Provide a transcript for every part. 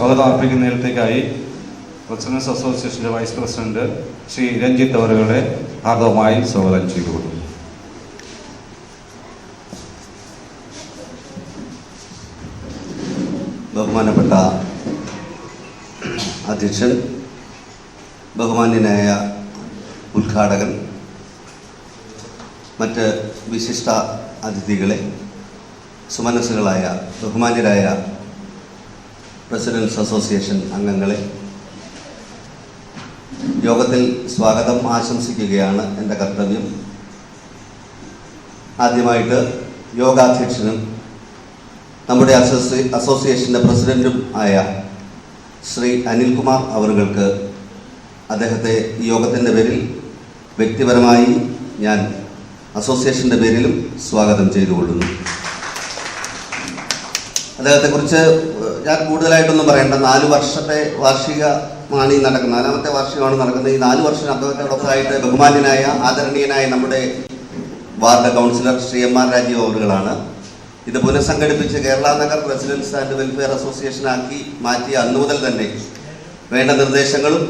സ്വാഗതം അർപ്പിക്കുന്നതിലേക്കായി റെസിഡൻസ് അസോസിയേഷൻ്റെ vice president Shri Ranjith അവരുടെ ഹാർദവമായി സ്വാഗതം ചെയ്തുകൊള്ളുന്നു. ബഹുമാനപ്പെട്ട അധ്യക്ഷൻ, ബഹുമാന്യനായ ഉദ്ഘാടകൻ, മറ്റ് വിശിഷ്ട അതിഥികളെ, സുമനസ്സുകളായ ബഹുമാന്യരായ പ്രസിഡൻസ് അസോസിയേഷൻ അംഗങ്ങളെ, യോഗത്തിൽ സ്വാഗതം ആശംസിക്കുകയാണ് എൻ്റെ കർത്തവ്യം. ആദ്യമായിട്ട് യോഗാധ്യക്ഷനും നമ്മുടെ അസോസിയേഷൻ്റെ പ്രസിഡൻറ്റും ആയ ശ്രീ അനിൽകുമാർ അവർക്ക് അദ്ദേഹത്തെ ഈ യോഗത്തിൻ്റെ പേരിൽ വ്യക്തിപരമായി ഞാൻ അസോസിയേഷൻ്റെ പേരിലും സ്വാഗതം ചെയ്തുകൊള്ളുന്നു. അദ്ദേഹത്തെക്കുറിച്ച് ഞാൻ കൂടുതലായിട്ടൊന്നും പറയേണ്ട. 4 വർഷത്തെ വാർഷികമാണ് ഈ നടക്കുന്നത്, 4ാമത്തെ വാർഷികമാണ് നടക്കുന്നത്. ഈ 4 വർഷം അദ്ദേഹത്തോടൊപ്പമായിട്ട് ബഹുമാന്യനായ ആദരണീയനായ നമ്മുടെ ward councillor Shri M R. Rajeev അവറുകളാണ് ഇത് പുനഃസംഘടിപ്പിച്ച് Kerala Nagar residents and welfare അസോസിയേഷനാക്കി മാറ്റിയ അന്നു മുതൽ തന്നെ വേണ്ട നിർദ്ദേശങ്ങളും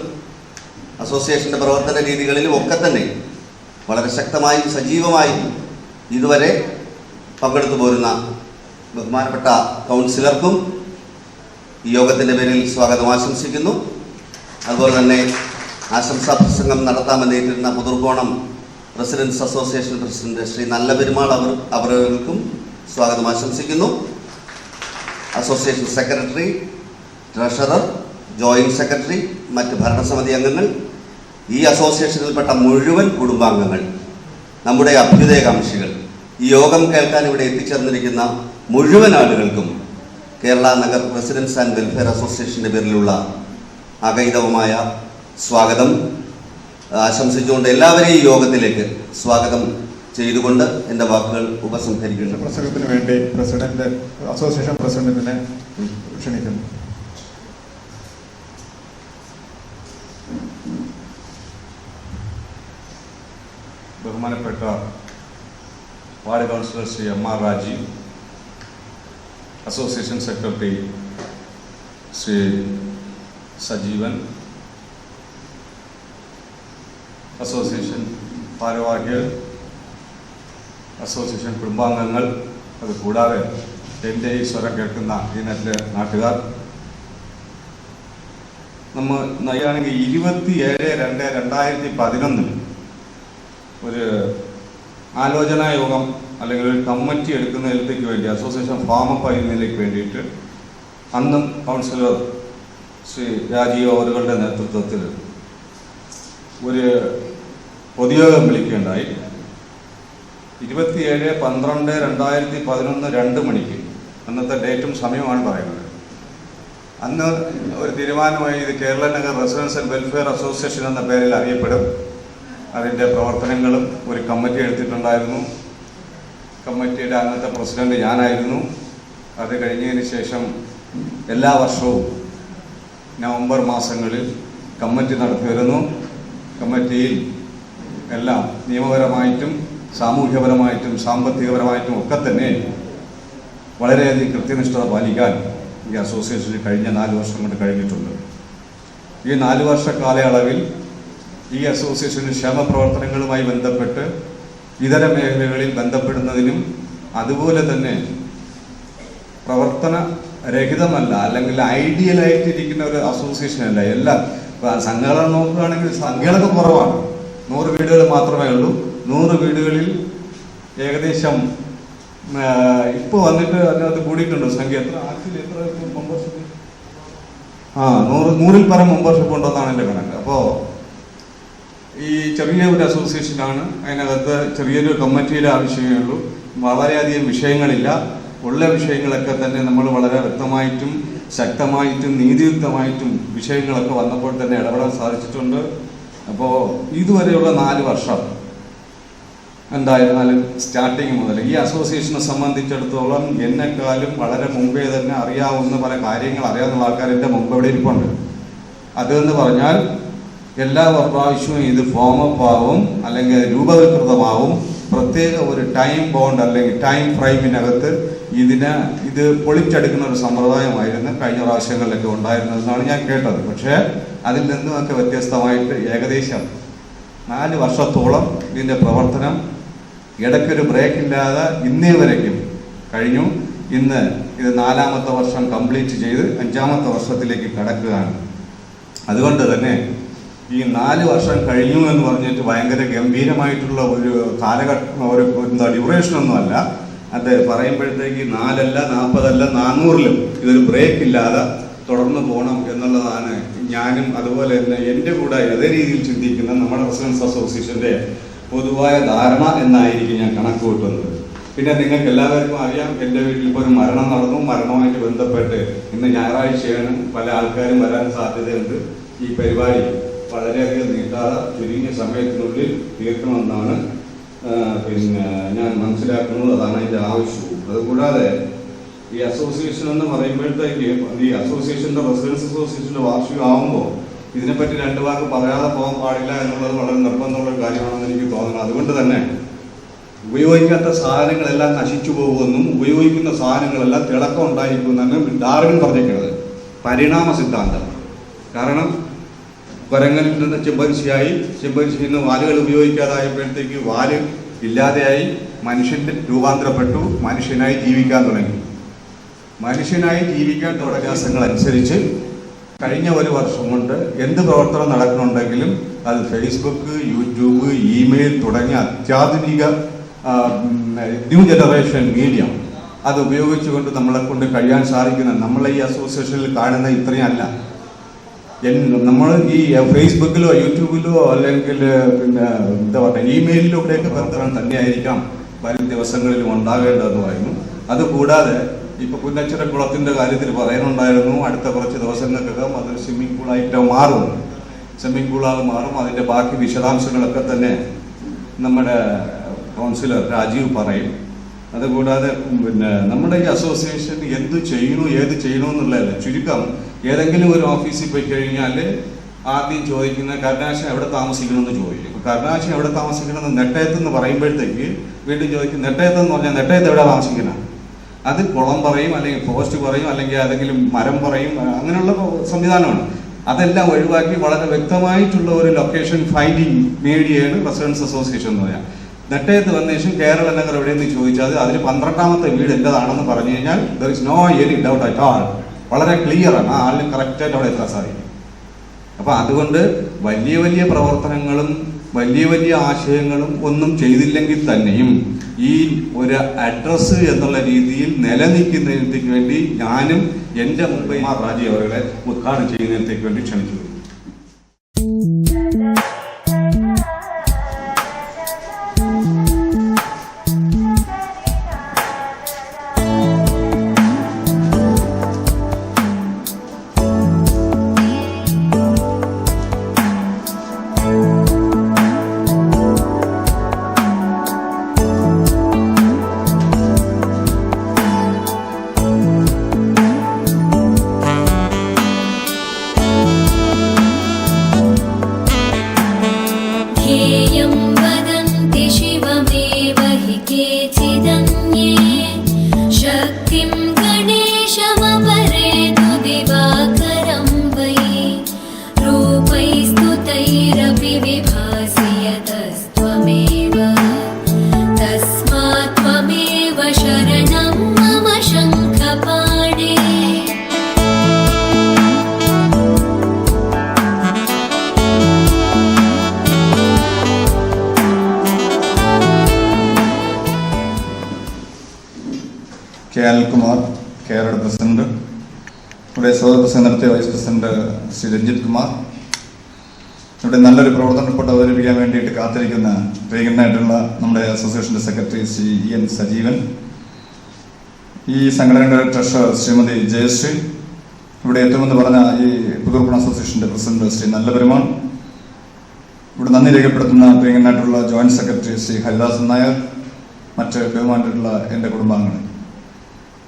അസോസിയേഷൻ്റെ പ്രവർത്തന രീതികളിലും ഒക്കെ തന്നെ വളരെ ശക്തമായും സജീവമായും ഇതുവരെ പങ്കെടുത്തു പോരുന്ന ബഹുമാനപ്പെട്ട കൗൺസിലർക്കും ഈ യോഗത്തിൻ്റെ പേരിൽ സ്വാഗതം ആശംസിക്കുന്നു. അതുപോലെ തന്നെ ആശംസാ പ്രസംഗം നടത്താമെന്നേറ്റിരുന്ന പുതുർക്കോണം റെസിഡൻസ് അസോസിയേഷൻ പ്രസിഡന്റ് ശ്രീ നല്ല പെരുമാൾ അവർക്കും സ്വാഗതം ആശംസിക്കുന്നു. Association secretary, treasurer, joint secretary, മറ്റ് ഭരണസമിതി അംഗങ്ങൾ, ഈ അസോസിയേഷനിൽപ്പെട്ട മുഴുവൻ കുടുംബാംഗങ്ങൾ, നമ്മുടെ അഭ്യുദയകാംക്ഷികൾ, ഈ യോഗം കേൾക്കാൻ ഇവിടെ എത്തിച്ചേർന്നിരിക്കുന്ന മുഴുവൻ ആളുകൾക്കും Kerala Nagar residents and welfare അസോസിയേഷൻ്റെ പേരിലുള്ള അഗൈതവമായ സ്വാഗതം ആശംസിച്ചുകൊണ്ട് എല്ലാവരെയും ഈ യോഗത്തിലേക്ക് സ്വാഗതം ചെയ്തുകൊണ്ട് എൻ്റെ വാക്കുകൾ ഉപസംഹരിക്കുന്നു. പ്രസംഗത്തിന് വേണ്ടി അസോസിയേഷൻ പ്രസിഡന്റിനെ ക്ഷണിക്കുന്നു. ബഹുമാനപ്പെട്ട ward councillor Shri M R. Rajeev, association secretary Shri Sajeevan, association ഭാരവാഹികൾ, അസോസിയേഷൻ കുടുംബാംഗങ്ങൾ, അത് കൂടാതെ എൻ്റെ ഈ സ്വരം കേൾക്കുന്ന ഈ നാട്ടുകാർ, നമ്മൾ നയ്യാണെങ്കിൽ 27/2/2011 ഒരു ആലോചനാ യോഗം അല്ലെങ്കിൽ ഒരു കമ്മിറ്റി എടുക്കുന്നതിലേക്ക് വേണ്ടി അസോസിയേഷൻ ഫോം അപ്പ് ചെയ്യുന്നതിലേക്ക് വേണ്ടിയിട്ട് അന്നും കൗൺസിലർ ശ്രീ രാജീവ് അവരുടെ നേതൃത്വത്തിൽ ഒരു പൊതുയോഗം വിളിക്കുകയുണ്ടായി. 27/12/2011 2 മണിക്ക്, അന്നത്തെ ഡേറ്റും സമയമാണ് പറയുന്നത്. അന്ന് ഒരു തീരുമാനമായി ഇത് Kerala Nagar residents and welfare association എന്ന പേരിൽ അറിയപ്പെടും. അതിൻ്റെ പ്രവർത്തനങ്ങളും ഒരു കമ്മിറ്റി എടുത്തിട്ടുണ്ടായിരുന്നു. കമ്മിറ്റിയുടെ അന്നത്തെ പ്രസിഡന്റ് ഞാനായിരുന്നു. അത് കഴിഞ്ഞതിന് ശേഷം എല്ലാ വർഷവും നവംബർ മാസങ്ങളിൽ കമ്മിറ്റി നടത്തി വരുന്നു. കമ്മിറ്റിയിൽ എല്ലാം നിയമപരമായിട്ടും സാമൂഹ്യപരമായിട്ടും സാമ്പത്തികപരമായിട്ടും ഒക്കെ തന്നെ വളരെയധികം കൃത്യനിഷ്ഠത പാലിക്കാൻ ഈ അസോസിയേഷന് കഴിഞ്ഞ 4 വർഷം കൊണ്ട് കഴിഞ്ഞിട്ടുണ്ട്. ഈ 4 വർഷ കാലയളവിൽ ഈ അസോസിയേഷന് ക്ഷേമ പ്രവർത്തനങ്ങളുമായി ബന്ധപ്പെട്ട് ഇതര മേഖലകളിൽ ബന്ധപ്പെടുന്നതിനും അതുപോലെ തന്നെ പ്രവർത്തന രഹിതമല്ല അല്ലെങ്കിൽ ഐഡിയലായിട്ടിരിക്കുന്ന ഒരു അസോസിയേഷനല്ല. എല്ലാ സംഘടന നോക്കുകയാണെങ്കിൽ സംഖ്യകളൊക്കെ കുറവാണ്. 100 വീടുകൾ മാത്രമേ ഉള്ളൂ. 100 വീടുകളിൽ ഏകദേശം ഇപ്പോൾ വന്നിട്ട് അതിനകത്ത് കൂടിയിട്ടുണ്ട് സംഖ്യ. എത്ര മെമ്പർഷിപ്പ്? 100-ൽ പരം മെമ്പർഷിപ്പ് ഉണ്ടെന്നാണ് എൻ്റെ കണക്ക്. അപ്പോൾ ഈ ചെറിയ ഒരു അസോസിയേഷനാണ്. അതിനകത്ത് ചെറിയൊരു കമ്മിറ്റിയുടെ ആവശ്യമേ ഉള്ളൂ. വളരെയധികം വിഷയങ്ങളില്ല. ഉള്ള വിഷയങ്ങളൊക്കെ തന്നെ നമ്മൾ വളരെ വ്യക്തമായിട്ടും ശക്തമായിട്ടും നീതിയുക്തമായിട്ടും വിഷയങ്ങളൊക്കെ വന്നപ്പോൾ തന്നെ ഇടപെടാൻ സാധിച്ചിട്ടുണ്ട്. അപ്പോൾ ഇതുവരെയുള്ള 4 വർഷം എന്തായിരുന്നാലും സ്റ്റാർട്ടിങ് മുതൽ ഈ അസോസിയേഷനെ സംബന്ധിച്ചിടത്തോളം എന്നെക്കാളും വളരെ മുമ്പേ തന്നെ അറിയാവുന്ന പല കാര്യങ്ങൾ അറിയാവുന്ന ആൾക്കാർ എൻ്റെ മുമ്പ് ഇവിടെ ഇരിപ്പുണ്ട്. അതെന്ന് പറഞ്ഞാൽ എല്ലാ പ്രാവശ്യവും ഇത് ഫോമപ്പ് ആവും, അല്ലെങ്കിൽ രൂപവൽകൃതമാവും. പ്രത്യേക ഒരു ടൈം ബോണ്ട് അല്ലെങ്കിൽ ടൈം ഫ്രെയിമിനകത്ത് ഇത് പൊളിച്ചെടുക്കുന്ന ഒരു സമ്പ്രദായമായിരുന്നു കഴിഞ്ഞ പ്രാവശ്യങ്ങളിലൊക്കെ ഉണ്ടായിരുന്നതെന്നാണ് ഞാൻ കേട്ടത്. പക്ഷേ അതിൽ നിന്നുമൊക്കെ വ്യത്യസ്തമായിട്ട് ഏകദേശം 4 വർഷത്തോളം ഇതിൻ്റെ പ്രവർത്തനം ഇടയ്ക്കൊരു ബ്രേക്ക് ഇല്ലാതെ ഇന്നേ വരയ്ക്കും കഴിഞ്ഞു. ഇന്ന് ഇത് 4ാമത്തെ വർഷം കംപ്ലീറ്റ് ചെയ്ത് 5ാമത്തെ വർഷത്തിലേക്ക് കടക്കുകയാണ്. അതുകൊണ്ട് തന്നെ ഈ 4 വർഷം കഴിഞ്ഞു എന്ന് പറഞ്ഞിട്ട് ഭയങ്കര ഗംഭീരമായിട്ടുള്ള ഒരു കാലഘട്ടം, ഒരു ഡ്യൂറേഷനൊന്നുമല്ല. അത് പറയുമ്പോഴത്തേക്ക് 4 അല്ല 40 അല്ല 400-ലും ഇതൊരു ബ്രേക്ക് ഇല്ലാതെ തുടർന്ന് പോകണം എന്നുള്ളതാണ് ഞാനും അതുപോലെ തന്നെ എൻ്റെ കൂടെ അതേ രീതിയിൽ ചിന്തിക്കുന്ന നമ്മുടെ റെസിഡൻസ് അസോസിയേഷൻ്റെ പൊതുവായ ധാരണ എന്നായിരിക്കും ഞാൻ കണക്ക് കൂട്ടുന്നത്. പിന്നെ നിങ്ങൾക്ക് എല്ലാവർക്കും അറിയാം, എൻ്റെ വീട്ടിൽ ഇപ്പോൾ ഒരു മരണം നടന്നു. മരണവുമായിട്ട് ബന്ധപ്പെട്ട് ഇന്ന് ഞായറാഴ്ചയാണ്, പല ആൾക്കാരും വരാൻ സാധ്യതയുണ്ട്. ഈ പരിപാടി വളരെയധികം നീട്ടാതെ ചുരുങ്ങിയ സമയത്തിനുള്ളിൽ തീർക്കണമെന്നാണ് ഞാൻ മനസ്സിലാക്കുന്നത്. അതാണ് അതിൻ്റെ ആവശ്യവും. അതുകൂടാതെ ഈ അസോസിയേഷൻ എന്ന് പറയുമ്പോഴത്തേക്ക് ഈ അസോസിയേഷൻ്റെ റെസിഡൻസ് അസോസിയേഷൻ്റെ വാർഷികമാകുമ്പോൾ ഇതിനെപ്പറ്റി 2 വാക്ക് പറയാതെ പോകാൻ പാടില്ല എന്നുള്ളത് വളരെ നിർബന്ധമുള്ള കാര്യമാണെന്ന് എനിക്ക് തോന്നുന്നു. അതുകൊണ്ട് തന്നെ ഉപയോഗിക്കാത്ത സാധനങ്ങളെല്ലാം നശിച്ചു പോകുമെന്നും ഉപയോഗിക്കുന്ന സാധനങ്ങളെല്ലാം തിളക്കം ഉണ്ടായിരിക്കുമെന്നാണ് ഡാർവിൻ പറഞ്ഞിരിക്കുന്നത്. പരിണാമ സിദ്ധാന്തം. കാരണം കുരങ്ങനിൽ നിന്ന് ചിമ്പൻസിയായി, ചിമ്പൻസിയിൽ നിന്ന് വാലുകൾ ഉപയോഗിക്കാതായപ്പോഴത്തേക്ക് വാല് ഇല്ലാതെയായി, മനുഷ്യൻ്റെ രൂപാന്തരപ്പെട്ടു, മനുഷ്യനായി ജീവിക്കാൻ തുടങ്ങി. മനുഷ്യനായി ജീവിക്കാൻ തുടങ്ങാസങ്ങൾ അനുസരിച്ച് കഴിഞ്ഞ 1 വർഷം കൊണ്ട് എന്ത് പ്രവർത്തനം നടക്കുന്നുണ്ടെങ്കിലും അത് ഫേസ്ബുക്ക്, യൂട്യൂബ്, ഇമെയിൽ തുടങ്ങിയ അത്യാധുനിക ന്യൂ ജനറേഷൻ മീഡിയ അത് ഉപയോഗിച്ചുകൊണ്ട് നമ്മളെ കൊണ്ട് കഴിയാൻ സാധിക്കുന്ന, നമ്മളെ ഈ അസോസിയേഷനിൽ കാണുന്ന ഇത്രയും അല്ല. നമ്മൾ ഈ ഫേസ്ബുക്കിലോ യൂട്യൂബിലോ അല്ലെങ്കിൽ എന്താ പറയുക ഇമെയിലിലൂടെയൊക്കെ ബന്ധം തന്നെയായിരിക്കാം വരും ദിവസങ്ങളിലും ഉണ്ടാകേണ്ടതുമായിരുന്നു. അതുകൂടാതെ ഇപ്പൊ പുന്നച്ചിറ കുളത്തിന്റെ കാര്യത്തിൽ പറയാനുണ്ടായിരുന്നു, അടുത്ത കുറച്ച് ദിവസങ്ങൾക്കകം അതൊരു സ്വിമ്മിംഗ് പൂളായിട്ട് മാറും. സ്വിമ്മിംഗ് പൂളായി മാറും. അതിന്റെ ബാക്കി വിശദാംശങ്ങളൊക്കെ തന്നെ നമ്മുടെ കൗൺസിലർ രാജീവ് പറയും. അതുകൂടാതെ നമ്മുടെ ഈ അസോസിയേഷൻ എന്ത് ചെയ്യണു ഏത് ചെയ്യണു എന്നുള്ളതല്ല. ചുരുക്കം ഏതെങ്കിലും ഒരു ഓഫീസിൽ പോയി കഴിഞ്ഞാൽ ആദ്യം ചോദിക്കുന്ന കരുണാശൻ എവിടെ താമസിക്കണമെന്ന് ചോദിക്കും. കരുണാശൻ എവിടെ താമസിക്കണമെന്ന് നെട്ടയത്തെന്ന് പറയുമ്പോഴത്തേക്ക് വീണ്ടും ചോദിക്കും, നെട്ടയത്തെന്ന് പറഞ്ഞാൽ നെട്ടയത്ത് എവിടെ താമസിക്കണം? അത് കുളം പറയും, അല്ലെങ്കിൽ പോസ്റ്റ് പറയും, അല്ലെങ്കിൽ ഏതെങ്കിലും മരം പറയും. അങ്ങനെയുള്ള സംവിധാനമാണ്. അതെല്ലാം ഒഴിവാക്കി വളരെ വ്യക്തമായിട്ടുള്ള ഒരു ലൊക്കേഷൻ ഫൈൻഡിങ് മീഡിയയാണ് റെസിഡൻസ് അസോസിയേഷൻ എന്ന് പറയാം. നെട്ടയത്ത് വന്ന ശേഷം കേരള നഗർ എവിടെയെന്ന് ചോദിച്ചാൽ അതിൽ 12ാമത്തെ വീട് എന്റേതാണെന്ന് പറഞ്ഞു കഴിഞ്ഞാൽ there is no any doubt at all. വളരെ ക്ലിയർ ആണ്, ആ ആളിന് കറക്റ്റായിട്ട് അവിടെ എത്താൻ സാധിക്കും. അപ്പൊ അതുകൊണ്ട് വലിയ വലിയ പ്രവർത്തനങ്ങളും വലിയ വലിയ ആശയങ്ങളും ഒന്നും ചെയ്തില്ലെങ്കിൽ തന്നെയും ഈ ഒരു അഡ്രസ്സ് എന്നുള്ള രീതിയിൽ നിലനിൽക്കുന്നതിനേക്ക് വേണ്ടി ഞാനും എൻ്റെ മുമ്പ് രാജി അവരുടെ ഉദ്ഘാടനം ചെയ്യുന്നതിനേക്ക് വേണ്ടി ക്ഷണിച്ചു. അനിൽകുമാർ, കേരള പ്രസിഡന്റ്, ഇവിടെ president vice president Shri Ranjith Kumar, ഇവിടെ നല്ലൊരു പ്രവർത്തന റിപ്പോർട്ട് അവതരിപ്പിക്കാൻ വേണ്ടിയിട്ട് കാത്തിരിക്കുന്ന പ്രിയങ്കരനായിട്ടുള്ള നമ്മുടെ അസോസിയേഷന്റെ സെക്രട്ടറി ശ്രീ എൻ സജീവൻ, ഈ സംഘടനയുടെ ട്രഷറർ ശ്രീമതി ജയശ്രീ, ഇവിടെ എത്തുമെന്ന് പറഞ്ഞ ഈ പുതുർപ്പണ അസോസിയേഷന്റെ പ്രസിഡന്റ് ശ്രീ നല്ലപെരുമാൾ, ഇവിടെ നന്ദി രേഖപ്പെടുത്തുന്ന പ്രിയങ്കരനായിട്ടുള്ള ജോയിന്റ് സെക്രട്ടറി ശ്രീ ഹരിദാസൻ നായർ, മറ്റ് ബഹുമാനായിട്ടുള്ള എൻ്റെ കുടുംബാംഗങ്ങൾ.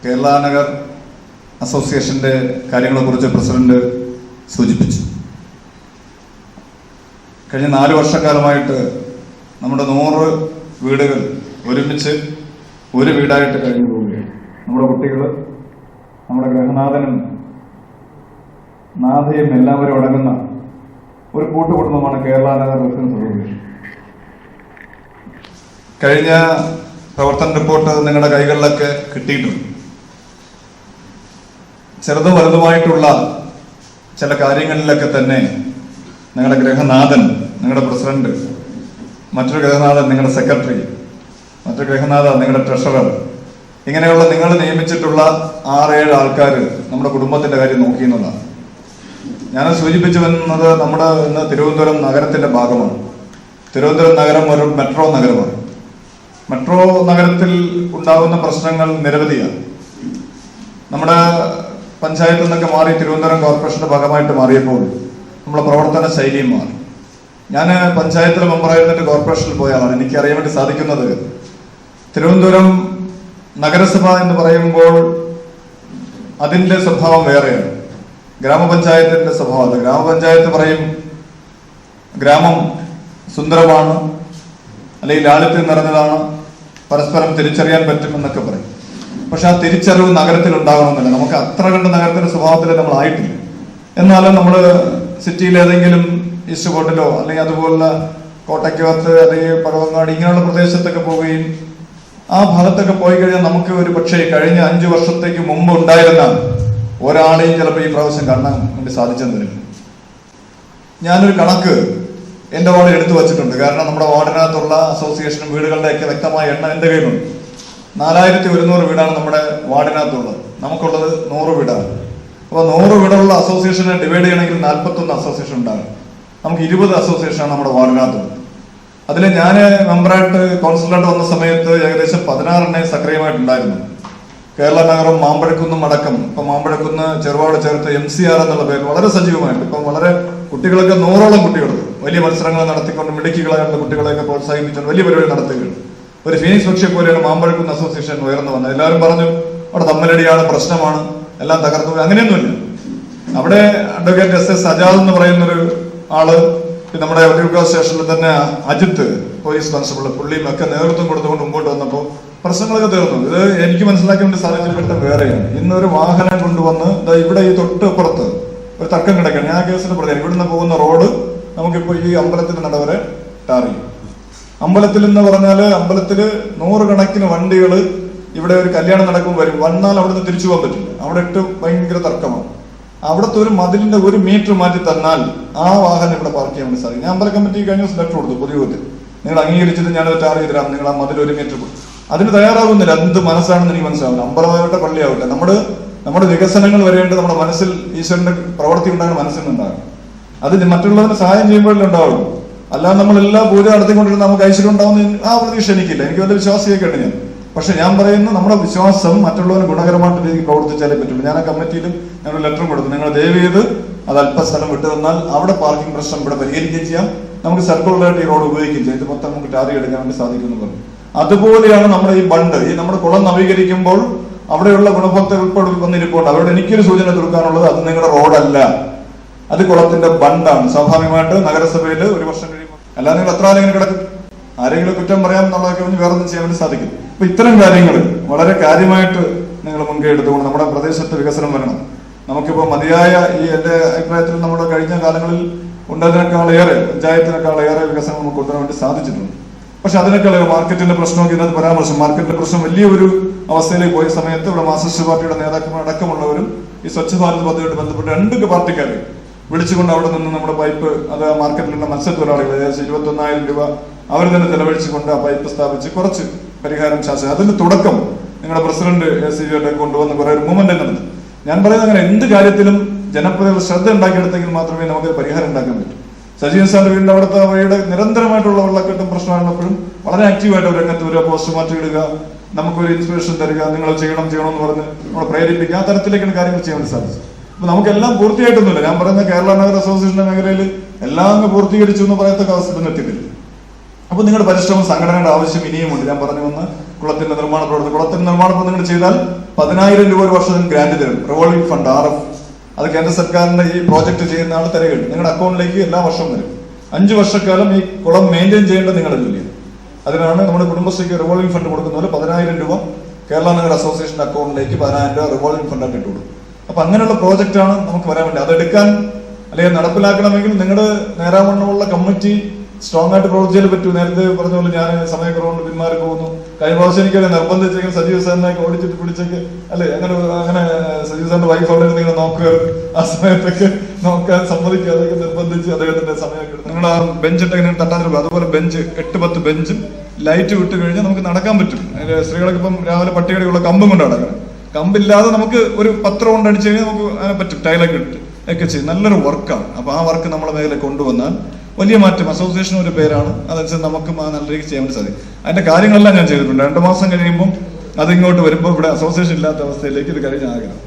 കേരള നഗർ അസോസിയേഷന്റെ കാര്യങ്ങളെക്കുറിച്ച് പ്രസിഡന്റ് സൂചിപ്പിച്ചു. കഴിഞ്ഞ 4 വർഷക്കാലമായിട്ട് നമ്മുടെ 100 വീടുകൾ ഒരുമിച്ച് ഒരു വീടായിട്ട് കഴിഞ്ഞു പോവുകയാണ്. നമ്മുടെ കുട്ടികൾ, നമ്മുടെ ഗ്രഹനാഥനും നാഥയും എല്ലാവരും അടങ്ങുന്ന ഒരു കൂട്ടുകുടുംബമാണ് കേരള നഗർ റെസിഡൻസ് അസോസിയേഷൻ. കഴിഞ്ഞ പ്രവർത്തന റിപ്പോർട്ട് നിങ്ങളുടെ കൈകളിലൊക്കെ കിട്ടിയിട്ടുണ്ട്. ചെറുതും വലുതുമായിട്ടുള്ള ചില കാര്യങ്ങളിലൊക്കെ തന്നെ നിങ്ങളുടെ ഗ്രഹനാഥൻ, നിങ്ങളുടെ പ്രസിഡന്റ്, മറ്റൊരു ഗ്രഹനാഥൻ നിങ്ങളുടെ സെക്രട്ടറി, മറ്റൊരു ഗ്രഹനാഥൻ നിങ്ങളുടെ ട്രഷറർ, ഇങ്ങനെയുള്ള നിങ്ങൾ നിയമിച്ചിട്ടുള്ള 6-7 ആൾക്കാർ നമ്മുടെ കുടുംബത്തിന്റെ കാര്യം നോക്കിയെന്നുള്ളതാണ്. ഞാൻ സൂചിപ്പിച്ചു വന്നത് നമ്മുടെ ഇന്ന് തിരുവനന്തപുരം നഗരത്തിന്റെ ഭാഗമാണ്. തിരുവനന്തപുരം നഗരം ഒരു മെട്രോ നഗരമാണ്. മെട്രോ നഗരത്തിൽ ഉണ്ടാകുന്ന പ്രശ്നങ്ങൾ നിരവധിയാണ്. നമ്മുടെ പഞ്ചായത്തിൽ നിന്നൊക്കെ മാറി തിരുവനന്തപുരം കോർപ്പറേഷന്റെ ഭാഗമായിട്ട് മാറിയപ്പോൾ നമ്മളെ പ്രവർത്തന ശൈലിയും മാറി. ഞാൻ പഞ്ചായത്തിലെ മെമ്പറായിരുന്നിട്ട് കോർപ്പറേഷനിൽ പോയ ആളാണ്. എനിക്ക് അറിയാൻ വേണ്ടി സാധിക്കുന്നത് തിരുവനന്തപുരം നഗരസഭ എന്ന് പറയുമ്പോൾ അതിന്റെ സ്വഭാവം വേറെയാണ്. ഗ്രാമപഞ്ചായത്തിന്റെ സ്വഭാവം. ഗ്രാമപഞ്ചായത്ത് പറയും ഗ്രാമം സുന്ദരമാണ്, അല്ലെങ്കിൽ ലാളിത്യം നിറഞ്ഞതാണ്, പരസ്പരം തിരിച്ചറിയാൻ പറ്റുമെന്നൊക്കെ പറയും. പക്ഷെ ആ തിരിച്ചറിവ് നഗരത്തിൽ ഉണ്ടാകണമെന്നില്ല. നമുക്ക് അത്ര കണ്ട് നഗരത്തിന്റെ സ്വഭാവത്തിൽ നമ്മൾ ആയിട്ടില്ല. എന്നാലും നമ്മൾ സിറ്റിയിൽ ഏതെങ്കിലും ഈസ്റ്റ് കോട്ടിലോ അല്ലെങ്കിൽ അതുപോലുള്ള കോട്ടയ്ക്കകത്ത് അല്ലെങ്കിൽ പഴവങ്ങാടി ഇങ്ങനെയുള്ള പ്രദേശത്തൊക്കെ പോവുകയും ആ ഭാഗത്തൊക്കെ പോയി കഴിഞ്ഞാൽ നമുക്ക് ഒരു പക്ഷേ കഴിഞ്ഞ 5 വർഷത്തേക്ക് മുമ്പ് ഉണ്ടായിരുന്ന ഒരാളെയും ചിലപ്പോൾ ഈ പ്രാവശ്യം കാണാൻ വേണ്ടി സാധിച്ചെന്നില്ല. ഞാനൊരു കണക്ക് എന്റെ വാർഡിൽ എടുത്തു വച്ചിട്ടുണ്ട്. കാരണം നമ്മുടെ വാർഡിനകത്തുള്ള അസോസിയേഷനും വീടുകളുടെയൊക്കെ വ്യക്തമായ എണ്ണം എന്റെ കയ്യിലുണ്ട്. 4100 വീടാണ് നമ്മുടെ വാർഡിനകത്തുള്ളത്. നമുക്കുള്ളത് 100 വീടാണ്. അപ്പോൾ 100 വീടുള്ള അസോസിയേഷനെ ഡിവൈഡ് ചെയ്യണമെങ്കിൽ 41 അസോസിയേഷൻ ഉണ്ടാകും. നമുക്ക് 20 അസോസിയേഷനാണ് നമ്മുടെ വാർഡിനകത്തുള്ളത്. അതിൽ ഞാൻ മെമ്പറായിട്ട് കൗൺസിലറായിട്ട് വന്ന സമയത്ത് ഏകദേശം 16 സക്രിയമായിട്ടുണ്ടായിരുന്നു. കേരള നഗരം മാമ്പഴക്കുന്നും അടക്കം ഇപ്പൊ മാമ്പഴക്കുന്ന് ചെറുപാട് ചേർത്ത് MCR എന്നുള്ള പേര് വളരെ സജീവമായിട്ട് ഇപ്പം വളരെ കുട്ടികളൊക്കെ 100ഓളം കുട്ടികൾ വലിയ മത്സരങ്ങൾ നടത്തിക്കൊണ്ട് മിടുക്കികളായിട്ടുള്ള കുട്ടികളെയൊക്കെ പ്രോത്സാഹിപ്പിച്ചുകൊണ്ട് വലിയ പരിപാടി നടത്തുകയാണ്. ഒരു ഫീനിക്സ് പക്ഷിയെ പോലെയാണ് മാമ്പഴക്കുന്ന് അസോസിയേഷൻ ഉയർന്നു വന്നത്. എല്ലാവരും പറഞ്ഞു അവിടെ തമ്മിലടിയാണ്, പ്രശ്നമാണ്, എല്ലാം തകർന്നു. അങ്ങനെയൊന്നുമില്ല. അവിടെ അഡ്വക്കേറ്റ് SS അജാദ് എന്ന് പറയുന്നൊരു ആള്, നമ്മുടെ വട്ടിയൂർക്കാവ് സ്റ്റേഷനിൽ തന്നെ അജിത്ത് പോലീസ് കോൺസ്റ്റബിൾ, പുള്ളിയും ഒക്കെ നേതൃത്വം കൊടുത്തുകൊണ്ട് മുമ്പോട്ട് വന്നപ്പോൾ പ്രശ്നങ്ങളൊക്കെ തീർന്നു. ഇത് എനിക്ക് മനസ്സിലാക്കി വേണ്ടി സാധിച്ചിട്ട് വേറെയാണ്. ഇന്നൊരു വാഹനം കൊണ്ടുവന്ന് ഇവിടെ ഈ തൊട്ടപ്പുറത്ത് ഒരു തർക്കം കിടക്കണം. ഞാൻ കേസിന്റെ പ്രതി ഇവിടുന്ന് പോകുന്ന റോഡ് നമുക്കിപ്പോ ഈ അമ്പലത്തിന്റെ നടവരെ ടാർ ചെയ്യും. അമ്പലത്തിൽ എന്ന് പറഞ്ഞാല് അമ്പലത്തില് 100 കണക്കിന് വണ്ടികൾ ഇവിടെ ഒരു കല്യാണം നടക്കുമ്പോൾ വരും. വന്നാൽ അവിടുന്ന് തിരിച്ചു പോകാൻ പറ്റില്ല. അവിടെ ഇട്ട് ഭയങ്കര തർക്കമാണ്. അവിടുത്തെ ഒരു മതിലിന്റെ 1 മീറ്റർ മാറ്റി തന്നാൽ ആ വാഹനം ഇവിടെ പാർക്ക് ചെയ്യാൻ വേണ്ടി സാധിക്കും. ഞാൻ അമ്പല കമ്മിറ്റി കഴിഞ്ഞ ദിവസം ലെറ്റർ കൊടുത്തു. പുതിയ നിങ്ങൾ അംഗീകരിച്ചിട്ട് ഞാനത് ടാർ ചെയ്ത് തരാം, നിങ്ങൾ ആ മതിൽ 1 മീറ്റർ. അതിന് തയ്യാറാകുന്നില്ല. എന്ത് മനസ്സാണെന്ന് എനിക്ക് മനസ്സിലാവില്ല. അമ്പലമാവട്ടെ പള്ളിയാവട്ടെ, നമ്മുടെ വികസനങ്ങൾ വരേണ്ടത് നമ്മുടെ മനസ്സിൽ ഈശ്വരന്റെ പ്രവൃത്തി ഉണ്ടാകുന്ന മനസ്സിൽ നിന്നുണ്ടാകും. അത് മറ്റുള്ളവന് സഹായം ചെയ്യുമ്പോഴല്ലേ ഉണ്ടാവുള്ളൂ. അല്ലാതെ നമ്മൾ എല്ലാ പൂജ നടത്തിക്കൊണ്ടിരുന്ന നമുക്ക് ഐശ്വര്യം ഉണ്ടാവുന്ന ആ പ്രതീക്ഷ എനിക്കില്ല. എനിക്ക് വലിയ വിശ്വാസിയൊക്കെ ഉണ്ട് ഞാൻ. പക്ഷെ ഞാൻ പറയുന്നു നമ്മുടെ വിശ്വാസം മറ്റുള്ളവന് ഗുണകരമായിട്ട് രീതിക്ക് പ്രവർത്തിച്ചാലേ പറ്റുള്ളൂ. ഞാൻ ആ കമ്മിറ്റിയിലും ഞങ്ങൾ ലെറ്റർ കൊടുത്തു. നിങ്ങൾ ദയവ് ചെയ്ത് അത് അല്പസ്ഥലം വിട്ടു തന്നാൽ അവിടെ പാർക്കിംഗ് പ്രശ്നം ഇവിടെ പരിഹരിക്കുകയും ചെയ്യാം, നമുക്ക് സർക്കുലറായിട്ട് ഈ റോഡ് ഉപയോഗിക്കുകയും ചെയ്യാം. ഇത് മൊത്തം നമുക്ക് ടാറി എടുക്കാൻ വേണ്ടി സാധിക്കുമെന്ന് പറഞ്ഞു. അതുപോലെയാണ് നമ്മുടെ ഈ ബണ്ട്, ഈ നമ്മുടെ കുളം നവീകരിക്കുമ്പോൾ അവിടെയുള്ള ഗുണഭോക്താക്കൾ ഉൾപ്പെടെ വന്നിരിപ്പുണ്ട്. അവരോട് എനിക്കൊരു സൂചന കൊടുക്കാനുള്ളത്, അത് നിങ്ങളുടെ റോഡല്ല, അത് കുളത്തിന്റെ ബണ്ടാണ്. സ്വാഭാവികമായിട്ട് നഗരസഭയിൽ 1 വർഷം കഴിയുമ്പോൾ അല്ലാതെ നിങ്ങൾ എത്ര ആരെങ്കിലും കിടക്കും, ആരെങ്കിലും കുറ്റം പറയാം എന്നുള്ളതൊക്കെ വേറെ ഒന്നും ചെയ്യാൻ വേണ്ടി സാധിക്കും. അപ്പൊ ഇത്തരം കാര്യങ്ങൾ വളരെ കാര്യമായിട്ട് നിങ്ങൾ മുൻകൈ എടുത്തുകൊണ്ട് നമ്മുടെ പ്രദേശത്ത് വികസനം വരണം. നമുക്കിപ്പോ മതിയായ ഈ എന്റെ അഭിപ്രായത്തിൽ നമ്മുടെ കഴിഞ്ഞ കാലങ്ങളിൽ ഉണ്ടതിനേക്കാളേറെ പഞ്ചായത്തിനേക്കാളേറെ വികസനം നമുക്ക് കൊണ്ടുവരാൻ വേണ്ടി സാധിച്ചിട്ടുണ്ട്. പക്ഷെ അതിനേക്കാളേറെ മാർക്കറ്റിന്റെ പ്രശ്നമൊക്കെ ഇതിനകത്ത് പരാമർശം. മാർക്കറ്റിന്റെ പ്രശ്നം വലിയൊരു അവസ്ഥയിലേക്ക് പോയ സമയത്ത് ഇവിടെ മാർക്സിസ്റ്റ് പാർട്ടിയുടെ നേതാക്കന്മാർ അടക്കമുള്ളവരും ഈ സ്വച്ഛ ഭാരത് പദ്ധതിയായിട്ട് ബന്ധപ്പെട്ട് 2 പാർട്ടിക്കാരെ വിളിച്ചുകൊണ്ട് അവിടെ നിന്ന് നമ്മുടെ പൈപ്പ്, അത് മാർക്കറ്റിലുള്ള മത്സ്യത്തൊഴിലാളികൾ ഏകദേശം 21,000 രൂപ അവർ തന്നെ ചെലവഴിച്ചുകൊണ്ട് ആ പൈപ്പ് സ്ഥാപിച്ച് കുറച്ച് പരിഹാരം ശാസ്ത്രം. അതിന്റെ തുടക്കം നിങ്ങളുടെ പ്രസിഡന്റ് SCV കൊണ്ടുവന്ന് കുറെ ഒരു മൂവ്മെന്റ് നടത്തി. ഞാൻ പറയുന്നത് അങ്ങനെ എന്ത് കാര്യത്തിലും ജനപ്രതിനിധികൾ ശ്രദ്ധ ഉണ്ടാക്കിയെടുത്തെങ്കിൽ മാത്രമേ നമുക്ക് പരിഹാരം ഉണ്ടാക്കാൻ പറ്റൂ. സജീവൻ സാറിന്റെ വീടിന്റെ അവിടുത്തെ വഴിയുടെ നിരന്തരമായിട്ടുള്ള വെള്ളക്കെട്ടും പ്രശ്നമായിരുന്നപ്പോഴും വളരെ ആക്റ്റീവായിട്ട് രംഗത്ത് വരിക, പോസ്റ്റ് മാറ്റി ഇടുക, നമുക്കൊരു ഇൻസ്പിറേഷൻ തരിക, നിങ്ങൾ ചെയ്യണം എന്ന് പറഞ്ഞ് നമ്മളെ പ്രേരിപ്പിക്കുക. ആ തരത്തിലേക്കാണ് കാര്യങ്ങൾ ചെയ്യാൻ വേണ്ടി സാധിച്ചത്. അപ്പൊ നമുക്കെല്ലാം പൂർത്തിയായിട്ടൊന്നുമില്ല. ഞാൻ പറയുന്ന കേരള നഗര അസോസിയേഷന്റെ മേഖലയിൽ എല്ലാം അങ്ങ് പൂർത്തീകരിച്ചു എന്ന് പറയത്തക്ക അവസ്ഥ എത്തിയിട്ടില്ല. അപ്പൊ നിങ്ങളുടെ പരിശ്രമം, സംഘടനയുടെ ആവശ്യം ഇനിയുമുണ്ട്. ഞാൻ പറഞ്ഞു വന്ന് കുളത്തിന്റെ നിർമ്മാണ പ്രവർത്തനം, കുളത്തിന്റെ നിർമ്മാണ പ്രവർത്തനങ്ങൾ ചെയ്താൽ 10,000 രൂപ ഒരു വർഷത്തിന് ഗ്രാന്റ് തരും. റിവോൾവിംഗ് ഫണ്ട് RF, അത് കേന്ദ്ര സർക്കാരിന്റെ ഈ പ്രോജക്ട് ചെയ്യുന്ന ആൾ തരികയുണ്ട്. നിങ്ങളുടെ അക്കൗണ്ടിലേക്ക് എല്ലാ വർഷവും വരും. 5 വർഷക്കാലം ഈ കുളം മെയിൻറ്റെയിൻ ചെയ്യേണ്ട നിങ്ങളുടെ ജോലിയാണ്. അതിനാണ് നമ്മുടെ കുടുംബശ്രീക്ക് റിവോൾവിംഗ് ഫണ്ട് കൊടുക്കുന്ന പോലെ 10,000 രൂപ കേരള നഗർ അസോസിയേഷൻ അക്കൗണ്ടിലേക്ക് 10,000 രൂപ റിവോൾവിംഗ് ഫണ്ടായിട്ട് ഇട്ട് കൊടുക്കും. അപ്പൊ അങ്ങനെയുള്ള പ്രോജക്റ്റാണ് നമുക്ക് വരാൻ വേണ്ടി. അതെടുക്കാൻ അല്ലെങ്കിൽ നടപ്പിലാക്കണമെങ്കിൽ നിങ്ങളുടെ നേരാവണ്ണമുള്ള കമ്മിറ്റി സ്ട്രോങ് ആയിട്ട് പ്രവർത്തിച്ചാൽ പറ്റൂ. നേരത്തെ പറഞ്ഞ പോലെ ഞാൻ സമയക്കുറവുകൊണ്ട് പിന്മാറി പോകുന്നു. കഴിഞ്ഞ പ്രാവശ്യം എനിക്കത് നിർബന്ധിച്ചെങ്കിൽ സജീവ് സാറിനെ ഓടിച്ചിട്ട് പിടിച്ചേക്ക് അല്ലെ, അങ്ങനെ സജീവ് സാറിന്റെ വൈഫ് അവിടെ നിങ്ങൾ നോക്കുക, ആ സമയത്തൊക്കെ നോക്കാൻ സമ്മതിക്കാതെ നിർബന്ധിച്ച് അദ്ദേഹത്തിന്റെ സമയമൊക്കെ എടുത്ത് നിങ്ങൾ ആ ബെഞ്ചിട്ട് ഇങ്ങനെ തട്ടാൻ. അതുപോലെ ബെഞ്ച് 8-10 ബെഞ്ചും ലൈറ്റ് വിട്ട് കഴിഞ്ഞാൽ നമുക്ക് നടക്കാൻ പറ്റും. സ്ത്രീകളൊക്കെ ഇപ്പം രാവിലെ പട്ടികടിയുള്ള കമ്പും കൊണ്ട് നടക്കണം. കമ്പില്ലാതെ നമുക്ക് ഒരു പത്രം കൊണ്ട് അടിച്ചു കഴിഞ്ഞാൽ നമുക്ക് അതിനെ പറ്റും. ടൈലൊക്കെ ഇട്ട് ഒക്കെ ചെയ്യും. നല്ലൊരു വർക്കാണ്. അപ്പൊ ആ വർക്ക് നമ്മളെ മേഖല കൊണ്ടുവന്നാൽ വലിയ മാറ്റം. അസോസിയേഷൻ ഒരു പേരാണ്, അതനുസരിച്ച് നമുക്കും ആ നല്ല രീതിക്ക് ചെയ്യാൻ വേണ്ടി സാധിക്കും. അതിന്റെ കാര്യങ്ങളെല്ലാം ഞാൻ ചെയ്തിട്ടുണ്ട്. 2 മാസം കഴിയുമ്പോൾ അതിങ്ങോട്ട് വരുമ്പോൾ ഇവിടെ അസോസിയേഷൻ ഇല്ലാത്ത അവസ്ഥയിലേക്ക് ഇത് കഴിഞ്ഞ ആഗ്രഹം.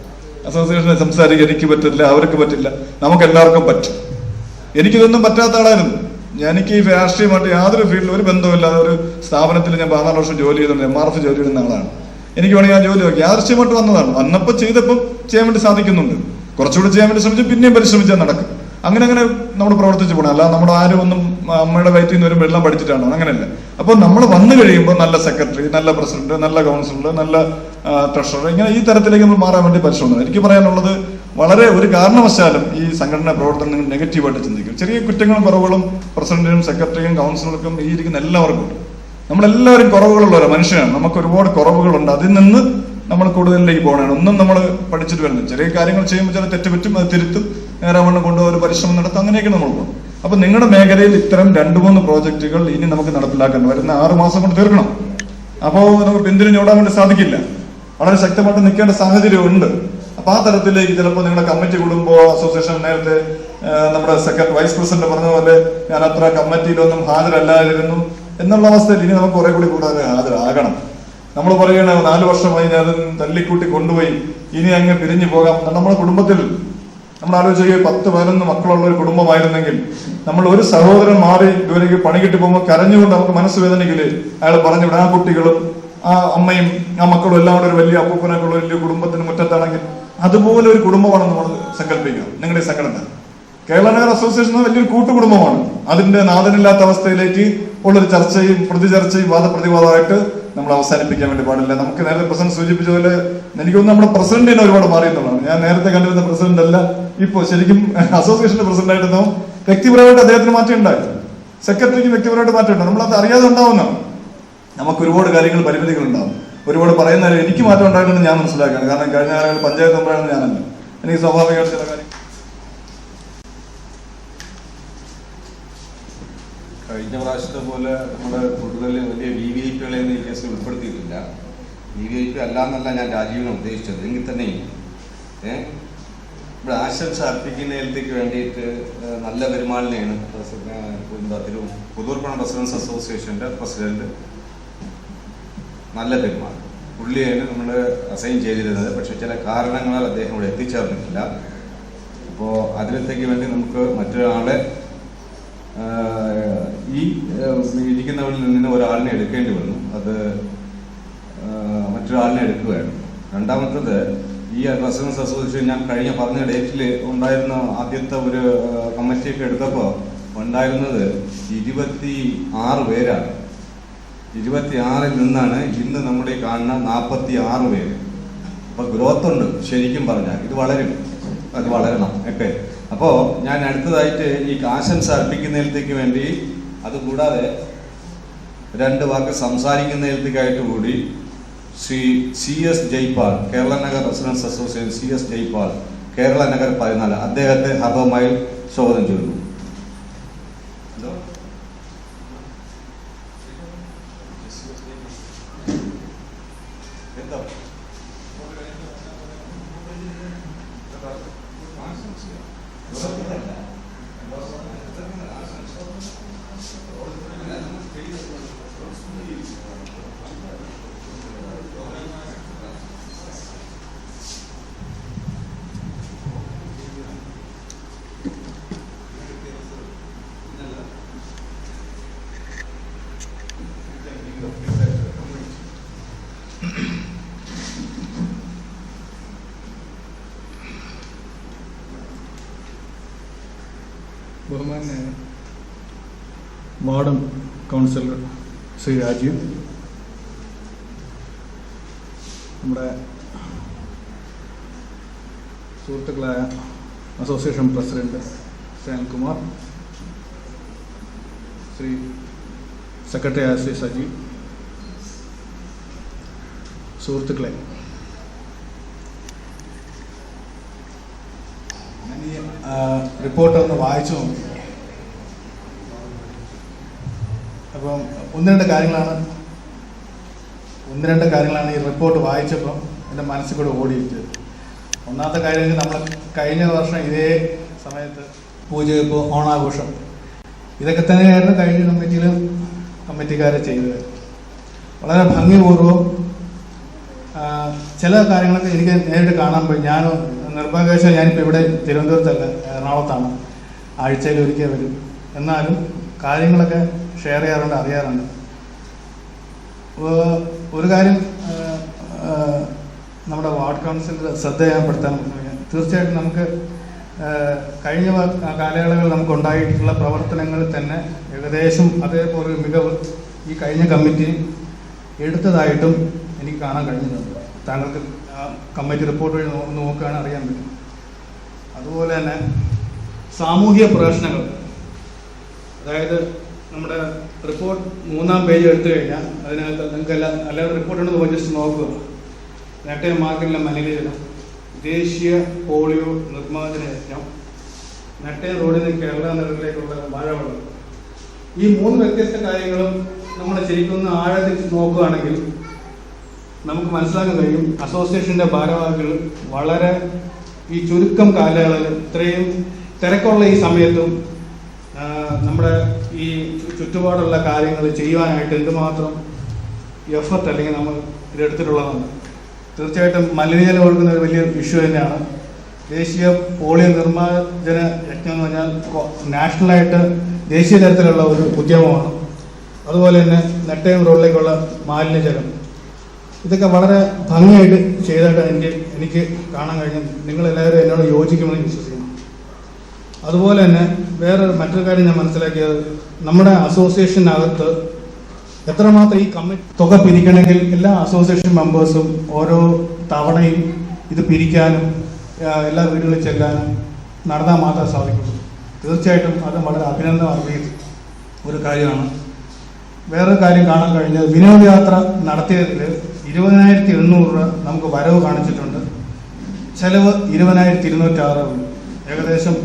അസോസിയേഷനെ സംസാരിക്കാൻ എനിക്ക് പറ്റില്ല, അവർക്ക് പറ്റില്ല, നമുക്ക് എല്ലാവർക്കും പറ്റും. എനിക്കിതൊന്നും പറ്റാത്ത ആളായിരുന്നു. എനിക്ക് ഈ രാഷ്ട്രീയമായിട്ട് യാതൊരു ഫീൽഡിലും ഒരു ബന്ധമില്ലാതെ ഒരു സ്ഥാപനത്തിൽ ഞാൻ 14 വർഷം ജോലി ചെയ്തിട്ടുണ്ട്. MRF ജോലി ചെയ്യുന്ന ആളാണ്. എനിക്ക് വേണമെങ്കിൽ ആ ജോലി നോക്കി യാദൃശ്യമായിട്ട് വന്നതാണ്. വന്നപ്പോൾ ചെയ്തപ്പം ചെയ്യാൻ വേണ്ടി സാധിക്കുന്നുണ്ട്. കുറച്ചുകൂടി ചെയ്യാൻ വേണ്ടി ശ്രമിച്ചു, പിന്നെയും പരിശ്രമിച്ചാൽ നടക്കും. അങ്ങനെ നമ്മൾ പ്രവർത്തിച്ചു പോകണം. അല്ല നമ്മുടെ ആരും ഒന്നും അമ്മയുടെ വയറ്റിൽ നിന്ന് വരുമ്പോൾ എല്ലാം പഠിച്ചിട്ടാണോ? അങ്ങനെയല്ല. അപ്പോൾ നമ്മൾ വന്നു കഴിയുമ്പോൾ നല്ല സെക്രട്ടറി, നല്ല പ്രസിഡന്റ്, നല്ല കൗൺസിലർ, നല്ല ട്രഷറർ, ഇങ്ങനെ ഈ തരത്തിലേക്ക് നമ്മൾ മാറാൻ വേണ്ടി പരിശ്രമിക്കണം. എനിക്ക് പറയാനുള്ളത് വളരെ ഒരു കാരണവശാലും ഈ സംഘടനാ പ്രവർത്തനം നെഗറ്റീവായിട്ട് ചിന്തിക്കും. ചെറിയ കുറ്റങ്ങളും കുറവുകളും പ്രസിഡന്റിനും സെക്രട്ടറിയും കൗൺസിലർക്കും ഈ ഇരിക്കുന്ന എല്ലാവർക്കും ഉണ്ട്. നമ്മളെല്ലാവരും കുറവുകളുള്ള ഒരു മനുഷ്യനാണ്. നമുക്ക് ഒരുപാട് കുറവുകളുണ്ട്. അതിൽ നിന്ന് നമ്മൾ കൂടുതലിലേക്ക് പോകണം. ഒന്നും നമ്മൾ പഠിച്ചിട്ട് വരുന്നത് ചെറിയ കാര്യങ്ങൾ ചെയ്യുമ്പോൾ ചില തെറ്റ് പറ്റും, അത് തിരുത്തും, നേരാവണ്ണം കൊണ്ടുപോയി പരിശ്രമം നടത്തും. അങ്ങനെയൊക്കെ നമ്മൾ പോകും. അപ്പൊ നിങ്ങളുടെ മേഖലയിൽ ഇത്തരം 2-3 പ്രോജക്റ്റുകൾ ഇനി നമുക്ക് നടപ്പിലാക്കാൻ വരുന്ന 6 മാസം കൊണ്ട് തീർക്കണം. അപ്പോൾ നമുക്ക് പിന്തിരിഞ്ഞോടാൻ വേണ്ടി സാധിക്കില്ല. വളരെ ശക്തമായിട്ട് നിൽക്കേണ്ട സാഹചര്യം ഉണ്ട്. അപ്പൊ ആ തരത്തിലേക്ക് ചിലപ്പോൾ നിങ്ങളുടെ കമ്മിറ്റി കൂടുമ്പോൾ അസോസിയേഷൻ നേരത്തെ നമ്മുടെ വൈസ് പ്രസിഡന്റ് പറഞ്ഞ പോലെ ഞാൻ അത്ര കമ്മിറ്റിയിലൊന്നും ഹാജരല്ലാതിരുന്നു എന്നുള്ള അവസ്ഥയിൽ ഇനി നമുക്ക് കുറെ കൂടി കൂടുതൽ ഹാജരാകണം. നമ്മൾ പറയണ 4 വർഷമായി ഞാൻ തല്ലിക്കൂട്ടി കൊണ്ടുപോയി ഇനി അങ്ങ് പിരിഞ്ഞു പോകാം. നമ്മുടെ കുടുംബത്തിൽ നമ്മൾ ആലോചിക്കുക 10-11 മക്കളുള്ള ഒരു കുടുംബമായിരുന്നെങ്കിൽ നമ്മൾ ഒരു സഹോദരൻ മാറി ജോലിക്ക് പണി കിട്ടി പോകുമ്പോൾ കരഞ്ഞുകൊണ്ട് നമുക്ക് മനസ്സ് വേദനിക്കില്ലേ? അയാൾ പറഞ്ഞു വിടാൻ ആ കുട്ടികളും ആ അമ്മയും ആ മക്കളും എല്ലാം കൂടെ ഒരു വലിയ അപ്പൂപ്പനൊക്കെ ഉള്ള വലിയ കുടുംബത്തിന് മുറ്റത്താണെങ്കിൽ അതുപോലെ ഒരു കുടുംബമാണ് നമ്മൾ സങ്കല്പിക്കുക. നിങ്ങളുടെ സംഘടന കേരള നഗർ അസോസിയേഷൻ വലിയൊരു കൂട്ടുകുടുംബമാണ്. അതിന്റെ നാഥനില്ലാത്ത അവസ്ഥയിലേക്ക് ഉള്ളൊരു ചർച്ചയും പ്രതിചർച്ചയും വാദപ്രതിവാദമായിട്ട് നമ്മൾ അവസാനിപ്പിക്കാൻ വേണ്ടി പാടില്ല. നമുക്ക് നേരത്തെ പ്രസിഡന്റ് സൂചിപ്പിച്ച പോലെ എനിക്കൊന്ന് നമ്മുടെ പ്രസിഡന്റിനെ ഒരുപാട് മാറി എന്നുള്ളതാണ്. ഞാൻ നേരത്തെ കണ്ടിരുന്ന പ്രസിഡന്റ് അല്ല ഇപ്പോ ശരിക്കും അസോസിയേഷന്റെ പ്രസിഡന്റ് ആയിട്ടൊന്നും വ്യക്തിപരമായിട്ട് അദ്ദേഹത്തിന് മാറ്റം ഉണ്ടായി. സെക്രട്ടറിക്ക് വ്യക്തിപരമായിട്ട് മാറ്റം ഉണ്ടാവും. നമ്മളത് അറിയാതെ ഉണ്ടാവുന്നതാണ്. നമുക്ക് ഒരുപാട് കാര്യങ്ങൾ പരിമിതികൾ ഉണ്ടാവും. ഒരുപാട് പറയുന്ന എനിക്ക് മാറ്റം ഉണ്ടായില്ലെന്ന് ഞാൻ മനസ്സിലാക്കുകയാണ്. കാരണം കഴിഞ്ഞ കാലങ്ങളിൽ പഞ്ചായത്ത് മെമ്പറാണെന്ന് ഞാനല്ല. എനിക്ക് സ്വാഭാവികമായിട്ട് ചില കാര്യം കഴിഞ്ഞ പ്രാവശ്യത്തെ പോലെ നമ്മൾ കൂടുതൽ വലിയ VVIP ഈ കേസിൽ ഉൾപ്പെടുത്തിയിട്ടില്ല. VVIP അല്ലാന്നല്ല ഞാൻ രാജീവിനെ ഉദ്ദേശിച്ചത്. എങ്കിൽ തന്നെയും ഇവിടെ ആശംസ അർപ്പിക്കുന്നതിലേക്ക് വേണ്ടിയിട്ട് നല്ല പെരുമാളിനെയാണ് പുതൂർപ്പണം റെസിഡൻസ് അസോസിയേഷൻ്റെ പ്രസിഡന്റ് നല്ല പെരുമാൾ പുള്ളിയാണ് നമ്മൾ അസൈൻ ചെയ്തിരുന്നത്. പക്ഷെ ചില കാരണങ്ങളാൽ അദ്ദേഹം ഇവിടെ എത്തിച്ചേർന്നിട്ടില്ല. അപ്പോൾ അതിനത്തേക്ക് വേണ്ടി നമുക്ക് മറ്റൊരാളെ ഈ ഇരിക്കുന്നവരിൽ നിന്ന് ഒരാളിനെ എടുക്കേണ്ടി വന്നു. അത് മറ്റൊരാളിനെ എടുക്കുകയാണ്. രണ്ടാമത്തത് ഈ റെസിഡൻസ് അസോസിയേഷൻ ഞാൻ പറഞ്ഞ ഡേറ്റിൽ ഉണ്ടായിരുന്ന ആദ്യത്തെ ഒരു കമ്മിറ്റിയൊക്കെ എടുത്തപ്പോൾ ഉണ്ടായിരുന്നത് 26 പേരാണ്. 26-ൽ നിന്നാണ് ഇന്ന് നമ്മുടെ കാണുന്ന 46 പേര്. അപ്പൊ ഗ്രോത്ത് ഉണ്ട്. ശരിക്കും പറഞ്ഞാൽ ഇത് വളരും, അത് വളരണം ഒക്കെ. അപ്പോൾ ഞാൻ അടുത്തതായിട്ട് ഈ ആശംസ അർപ്പിക്കുന്നതിലേക്ക് വേണ്ടി അതുകൂടാതെ 2 വാക്ക് സംസാരിക്കുന്നതിലേക്കായിട്ട് കൂടി Shri CS Jaipal, Kerala Nagar residents association CS Jaipal, Kerala Nagar 14, അദ്ദേഹത്തെ ഹർദമായി സ്വാഗതം ചെയ്യുന്നു. ബഹുമാന്യ വാർഡൻ കൗൺസിലർ ശ്രീ രാജീവ്, നമ്മുടെ സുഹൃത്തുക്കളായ association president Shyamkumar, Shri secretary Shri Saji, സുഹൃത്തുക്കളെ, ഞാൻ ഈ റിപ്പോർട്ട് ഒന്ന് വായിച്ചു നോക്കി. അപ്പം ഒന്ന് രണ്ട് കാര്യങ്ങളാണ് ഈ റിപ്പോർട്ട് വായിച്ചപ്പോൾ എൻ്റെ മനസ്സിൽ കൂടെ ഓടിയിട്ട്. ഒന്നാമത്തെ കാര്യം, നമ്മൾ കഴിഞ്ഞ വർഷം ഇതേ സമയത്ത് പൂജവെപ്പ്, ഓണാഘോഷം, ഇതൊക്കെ തന്നെയായിരുന്നു കഴിഞ്ഞ കമ്മിറ്റിക്കാരെ ചെയ്തത്. വളരെ ഭംഗിപൂർവ്വം ചില കാര്യങ്ങളൊക്കെ എനിക്ക് നേരിട്ട് കാണാൻ പോയി. ഞാൻ നിർഭാഗ്യവശാൽ ഞാനിപ്പോൾ ഇവിടെ തിരുവനന്തപുരത്തല്ല, എറണാകുളത്താണ്. ആഴ്ചയിൽ ഒരിക്കൽ വരും. എന്നാലും കാര്യങ്ങളൊക്കെ ഷെയർ ചെയ്യാറുണ്ട്, അറിയാറുണ്ട്. ഒരു കാര്യം നമ്മുടെ വാർഡ് കൗൺസിലർ ശ്രദ്ധയാപ്പെടുത്താൻ, തീർച്ചയായിട്ടും നമുക്ക് കഴിഞ്ഞ കാലയളവിൽ നമുക്കുണ്ടായിട്ടുള്ള പ്രവർത്തനങ്ങളിൽ തന്നെ ഏകദേശം അതേപോലെ മികവ് ഈ കഴിഞ്ഞ കമ്മിറ്റി എടുത്തതായിട്ടും എനിക്ക് കാണാൻ കഴിഞ്ഞിട്ടുണ്ട്. താങ്കൾക്ക് കമ്മിറ്റി റിപ്പോർട്ട് വഴി നോക്കുകയാണ് അറിയാൻ പറ്റും. അതുപോലെ തന്നെ സാമൂഹ്യ പ്രശ്നങ്ങൾ, അതായത് നമ്മുടെ റിപ്പോർട്ട് 3-ാം പേജ് എടുത്തു കഴിഞ്ഞാൽ അതിനകത്ത് നിങ്ങൾക്ക് എല്ലാവരും റിപ്പോർട്ട് ഉണ്ടെന്ന് ജസ്റ്റ് നോക്കുക. നെട്ടയം മാർക്കറ്റിലെ മലിനീകരണം, ദേശീയ പോളിയോ നിർമ്മാർജ്ജന യജ്ഞം, നെട്ടയം റോഡിൽ നിന്ന് കേരള നഗരത്തിലേക്കുള്ള മഴവെള്ളം, ഈ 3 വ്യത്യസ്ത കാര്യങ്ങളും നമ്മൾ ശരിക്കും ആഴത്തിൽ നോക്കുകയാണെങ്കിൽ നമുക്ക് മനസ്സിലാക്കാൻ കഴിയും. അസോസിയേഷൻ്റെ ഭാരവാഹികൾ വളരെ ഈ ചുരുക്കം കാലയളവിൽ ഇത്രയും തിരക്കുള്ള ഈ സമയത്തും നമ്മുടെ ഈ ചുറ്റുപാടുള്ള കാര്യങ്ങൾ ചെയ്യുവാനായിട്ട് എന്തുമാത്രം എഫർട്ട് അല്ലെങ്കിൽ നമ്മൾ ഇതെടുത്തിട്ടുള്ളതാണ്. തീർച്ചയായിട്ടും മലിനജലം ഒഴുകുന്ന ഒരു വലിയ ഇഷ്യൂ തന്നെയാണ്. ദേശീയ പോളിയോ നിർമ്മാർജ്ജന യജ്ഞം എന്ന് പറഞ്ഞാൽ നാഷണലായിട്ട് ദേശീയ തലത്തിലുള്ള ഒരു ഉദ്യമമാണ്. അതുപോലെ തന്നെ നെട്ടയം റോഡിലേക്കുള്ള മാലിന്യജലം, ഇതൊക്കെ വളരെ ഭംഗിയായിട്ട് ചെയ്തിട്ട് എനിക്ക് കാണാൻ കഴിഞ്ഞു. നിങ്ങളെല്ലാവരും എന്നോട് യോജിക്കുമെന്ന് വിശ്വസിക്കുന്നു. അതുപോലെ തന്നെ മറ്റൊരു കാര്യം ഞാൻ മനസ്സിലാക്കിയത്, നമ്മുടെ അസോസിയേഷനകത്ത് എത്രമാത്രം ഈ കമ്മിറ്റി തുക പിരിക്കണമെങ്കിൽ എല്ലാ അസോസിയേഷൻ മെമ്പേഴ്സും ഓരോ തവണയും ഇത് പിരിക്കാനും എല്ലാ വീടുകളിൽ ചെല്ലാനും നടന്നാൽ മാത്രമേ സാധിക്കുള്ളൂ. തീർച്ചയായിട്ടും അത് വളരെ അഭിനന്ദനം അർഹിക്കുന്ന ഒരു കാര്യമാണ്. വേറൊരു കാര്യം കാണാൻ കഴിഞ്ഞത്, വിനോദയാത്ര നടത്തിയതിൽ 20,800 രൂപ നമുക്ക് വരവ് കാണിച്ചിട്ടുണ്ട്. ചെലവ് 20,206 രൂപ. ഏകദേശം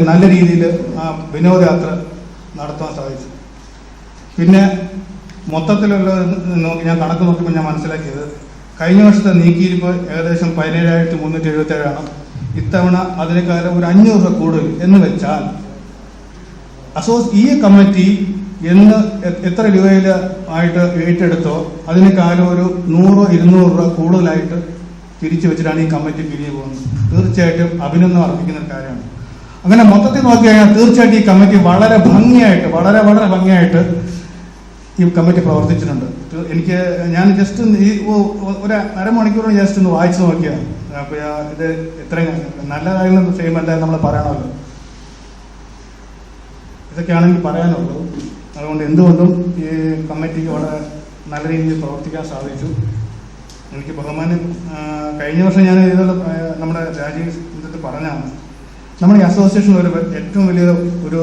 നല്ല രീതിയിൽ ആ വിനോദയാത്ര നടത്താൻ സാധിച്ചു. പിന്നെ മൊത്തത്തിലുള്ള ഞാൻ കണക്ക് നോക്കുമ്പോൾ ഞാൻ മനസ്സിലാക്കിയത്, കഴിഞ്ഞ വർഷത്തെ നീക്കിയിരിപ്പ് ഏകദേശം 17,377 ഇത്തവണ അതിനേക്കാളും ഒരു 500 രൂപ കൂടുതൽ എന്ന് വെച്ചാൽ ഈ കമ്മിറ്റി എത്ര രൂപയിൽ ആയിട്ട് ഏറ്റെടുത്തോ അതിനേക്കാളും ഒരു 100-200 രൂപ കൂടുതലായിട്ട് തിരിച്ചു വെച്ചിട്ടാണ് ഈ കമ്മിറ്റി പിരിഞ്ഞു പോകുന്നത്. തീർച്ചയായിട്ടും അഭിനന്ദനം അർപ്പിക്കുന്ന ഒരു കാര്യമാണ്. അങ്ങനെ മൊത്തത്തിൽ നോക്കിക്കഴിഞ്ഞാൽ തീർച്ചയായിട്ടും ഈ കമ്മിറ്റി വളരെ ഭംഗിയായിട്ട് ഈ കമ്മിറ്റി പ്രവർത്തിച്ചിട്ടുണ്ട്. ഞാൻ ജസ്റ്റ് ഒരു അരമണിക്കൂർ ജസ്റ്റ് ഒന്ന് വായിച്ചു നോക്കിയാണ്. അപ്പോൾ ഇത് ഇത്രയും നല്ല കാര്യങ്ങൾ ചെയ്യുമ്പോൾ എന്തായാലും നമ്മൾ പറയണമല്ലോ. ഇതൊക്കെയാണെങ്കിൽ പറയാനുള്ളൂ. അതുകൊണ്ട് എന്തുകൊണ്ടും ഈ കമ്മിറ്റിക്ക് വളരെ നല്ല രീതിയിൽ പ്രവർത്തിക്കാൻ സാധിച്ചു. എനിക്ക് ബഹുമാനം കഴിഞ്ഞ വർഷം ഞാൻ ഇതുപോലെ നമ്മുടെ രാജീവ് ഇന്നത്തെ പറഞ്ഞാണ്, നമ്മുടെ ഈ അസോസിയേഷനിൽ ഏറ്റവും വലിയൊരു